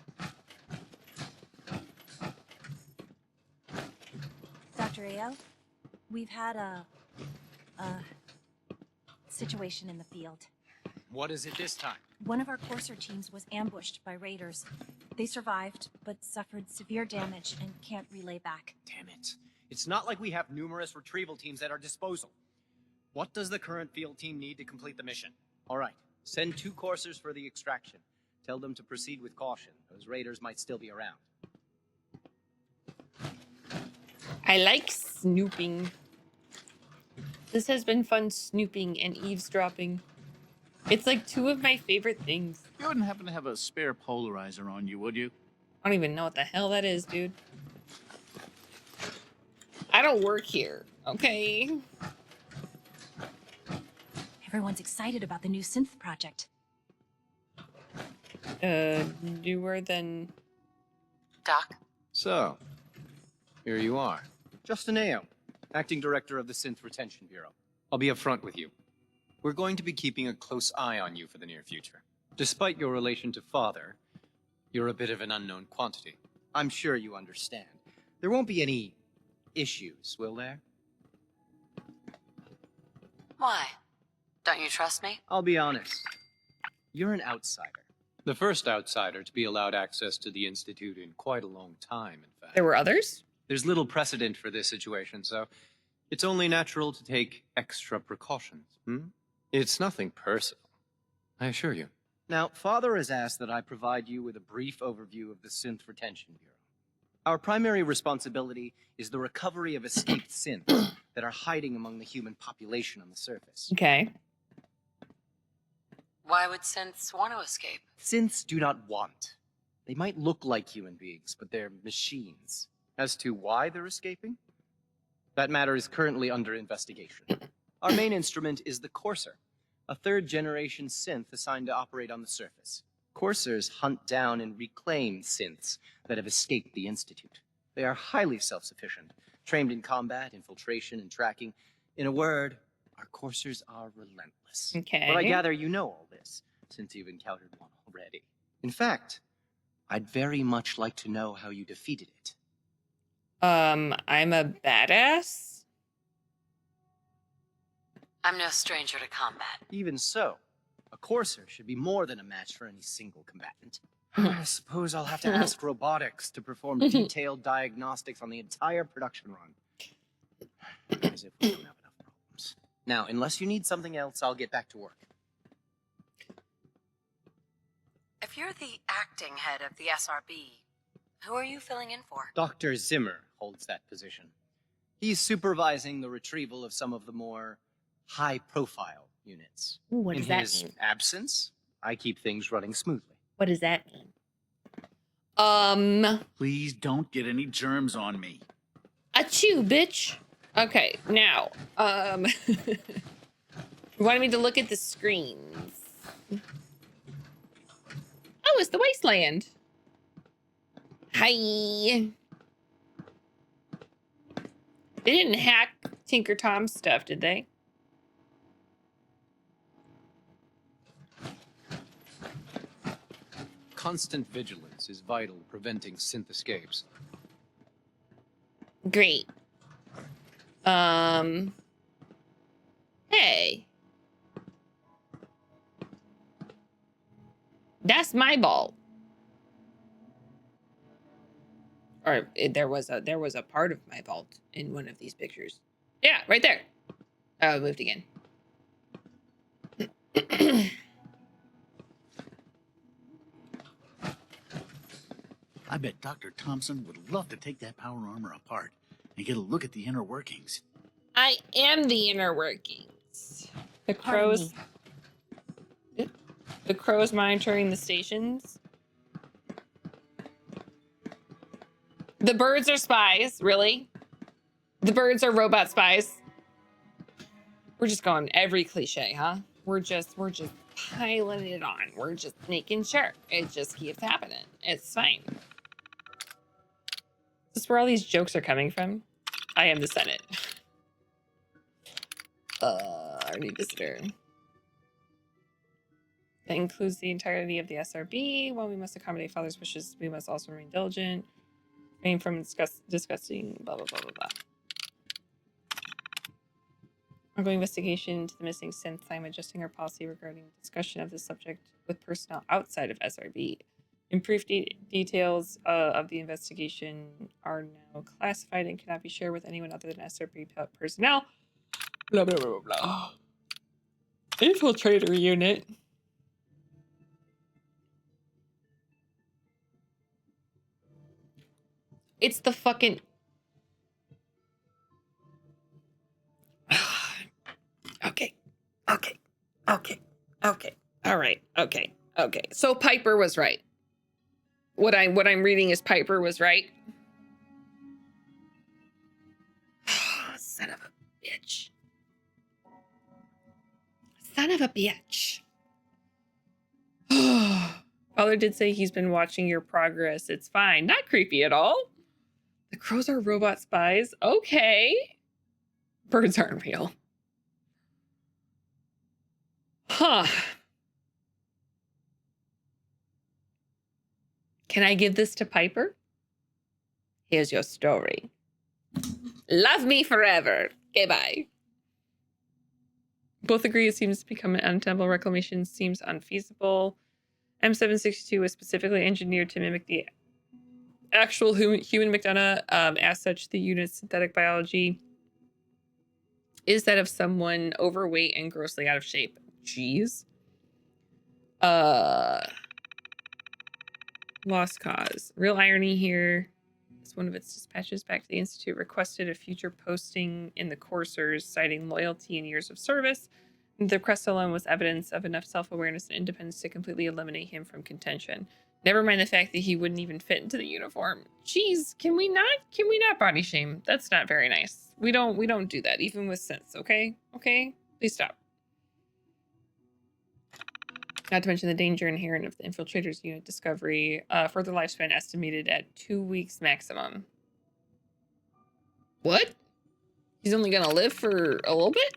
Dr. Ao, we've had a situation in the field. What is it this time? One of our courser teams was ambushed by raiders. They survived, but suffered severe damage and can't relay back. Damn it. It's not like we have numerous retrieval teams at our disposal. What does the current field team need to complete the mission? All right, send 2 coursers for the extraction. Tell them to proceed with caution. Those raiders might still be around. I like snooping. This has been fun snooping and eavesdropping. It's like 2 of my favorite things. You wouldn't happen to have a spare polarizer on you, would you? I don't even know what the hell that is, dude. I don't work here, okay? Everyone's excited about the new synth project. Newer than... Doc? So, here you are. Justin Ao, Acting Director of the Synth Retention Bureau. I'll be upfront with you. We're going to be keeping a close eye on you for the near future. Despite your relation to Father, you're a bit of an unknown quantity. I'm sure you understand. There won't be any issues, will there? Why? Don't you trust me? I'll be honest. You're an outsider. The first outsider to be allowed access to the Institute in quite a long time, in fact. There were others? There's little precedent for this situation, so it's only natural to take extra precautions. It's nothing personal, I assure you. Now, Father has asked that I provide you with a brief overview of the Synth Retention Bureau. Our primary responsibility is the recovery of escaped synths that are hiding among the human population on the surface. Okay. Why would synths want to escape? Synths do not want. They might look like human beings, but they're machines. As to why they're escaping, that matter is currently under investigation. Our main instrument is the Courser, a 3rd-generation synth assigned to operate on the surface. Coursers hunt down and reclaim synths that have escaped the Institute. They are highly self-sufficient, trained in combat, infiltration, and tracking. In a word, our coursers are relentless. Okay. But I gather you know all this, since you've encountered one already. In fact, I'd very much like to know how you defeated it. I'm a badass? I'm no stranger to combat. Even so, a courser should be more than a match for any single combatant. I suppose I'll have to ask robotics to perform detailed diagnostics on the entire production run. As if we don't have enough problems. Now, unless you need something else, I'll get back to work. If If you're the acting head of the SRB, who are you filling in for? Dr. Zimmer holds that position. He's supervising the retrieval of some of the more high-profile units. Ooh, what In does that his mean? absence, I keep things running smoothly. What does that mean? Please don't get any germs on me. Achoo, bitch. Okay, now, you wanted me to look at the screens. Oh, it's the wasteland. Hi. They didn't hack Tinker Tom's stuff, did they? Constant vigilance is vital to preventing synth escapes. Great. Hey. That's my ball. Or there was a part of my vault in one of these pictures. Yeah, right there. Oh, it moved again. I bet Dr. Thompson would love to take that power armor apart and get a look at the inner workings. I am the inner workings. The crows. The crows monitoring the stations. The birds are spies, really? The birds are robot spies. We're just going every cliche, huh? We're just piling it on. We're just making sure. It just keeps happening. It's fine. Is this where all these jokes are coming from? I am the Senate. Our new visitor. That includes the entirety of the SRB. While we must accommodate father's wishes, we must also remain diligent. Refrain from discussing blah, blah, blah, blah, blah. Ongoing investigation into the missing synth. I'm adjusting our policy regarding discussion of this subject with personnel outside of SRB. Improved details of the investigation are now classified and cannot be shared with anyone other than SRB personnel. Blah, blah, blah, blah, blah. Infiltrator unit. It's the fucking... Okay. All right. Okay. So Piper was right. What I'm reading is Piper was right. Son of a bitch. Son of a bitch. Father did say he's been watching your progress. It's fine. Not creepy at all. The crows are robot spies. Okay. Birds aren't real. Huh. Can I give this to Piper? Here's your story. Love me forever. Okay, bye. Both agree it seems to become an untenable reclamation seems unfeasible. M762 was specifically engineered to mimic the actual human McDonough. As such, the unit's synthetic biology is that of someone overweight and grossly out of shape. Jeez. Lost cause. Real irony here. As one of its dispatches back to the Institute requested a future posting in the coursers, citing loyalty and years of service. The crest alone was evidence of enough self-awareness and independence to completely eliminate him from contention. Never mind the fact that he wouldn't even fit into the uniform. Jeez, can we not body shame? That's not very nice. We don't do that, even with synths, okay? Okay? Please stop. Not to mention the danger inherent of the infiltrators unit discovery. Further lifespan estimated at 2 weeks maximum. What? He's only gonna live for a little bit?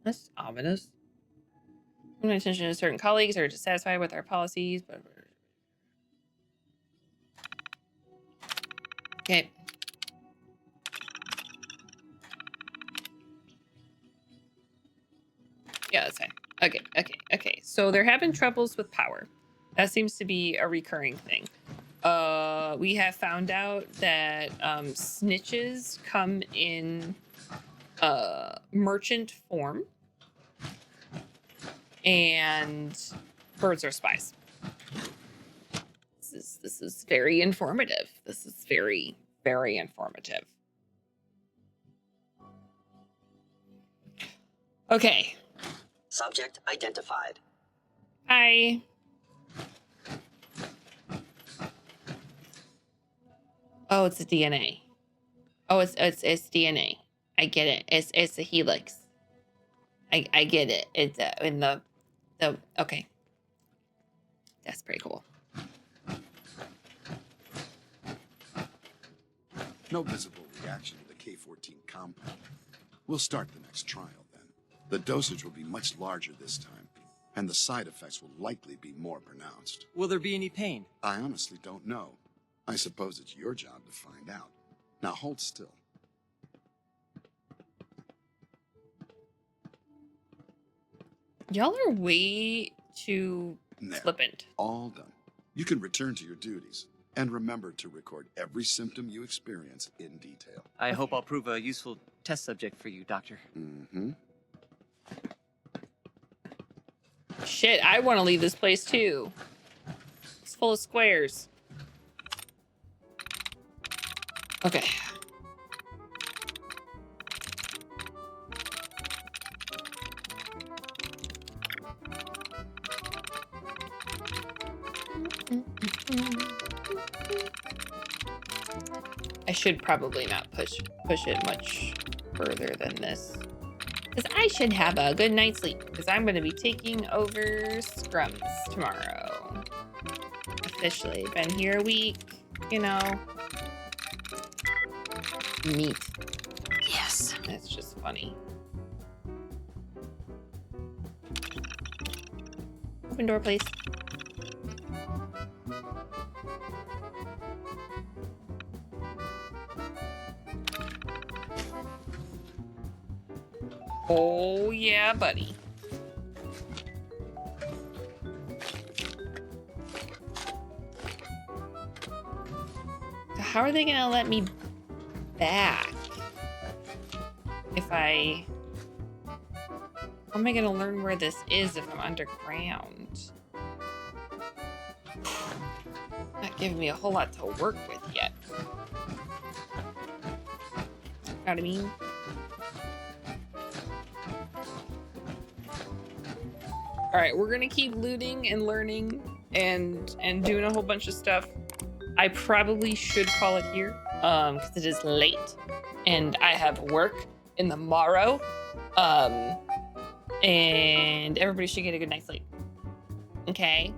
That's ominous. I'm paying attention to certain colleagues are dissatisfied with our policies, but okay. Yeah, that's fine. Okay. So they're having troubles with power. That seems to be a recurring thing. We have found out that snitches come in merchant form. and birds are spies. This is very informative. This is very, very informative. Okay. Subject identified. Hi. Oh, it's a DNA. Oh, it's DNA. I get it. It's a helix. I get it. It's in the okay. That's pretty cool. No visible reaction to the K-14 compound. We'll start the next trial then. The dosage will be much larger this time, and the side effects will likely be more pronounced. Will there be any pain? I honestly don't know. I suppose it's your job to find out. Now hold still. Y'all are way too There. flippant. All done. You can return to your duties. And remember to record every symptom you experience in detail. I hope I'll prove a useful test subject for you, Doctor. Mm-hmm. Shit, I want to leave this place too. It's full of squares. Okay. I should probably not push it much further than this. Because I should have a good night's sleep. Because I'm going to be taking over Scrums tomorrow. Officially. Been here a week, you know. Neat. Yes. That's just funny. Open door, please. Oh, yeah, buddy. So how are they gonna let me back? If how am I gonna learn where this is if I'm underground? Not giving me a whole lot to work with yet. Know what I mean? All right, we're gonna keep looting and learning and doing a whole bunch of stuff. I probably should call it here because it is late and I have work in the morrow. And everybody should get a good night's sleep. Okay.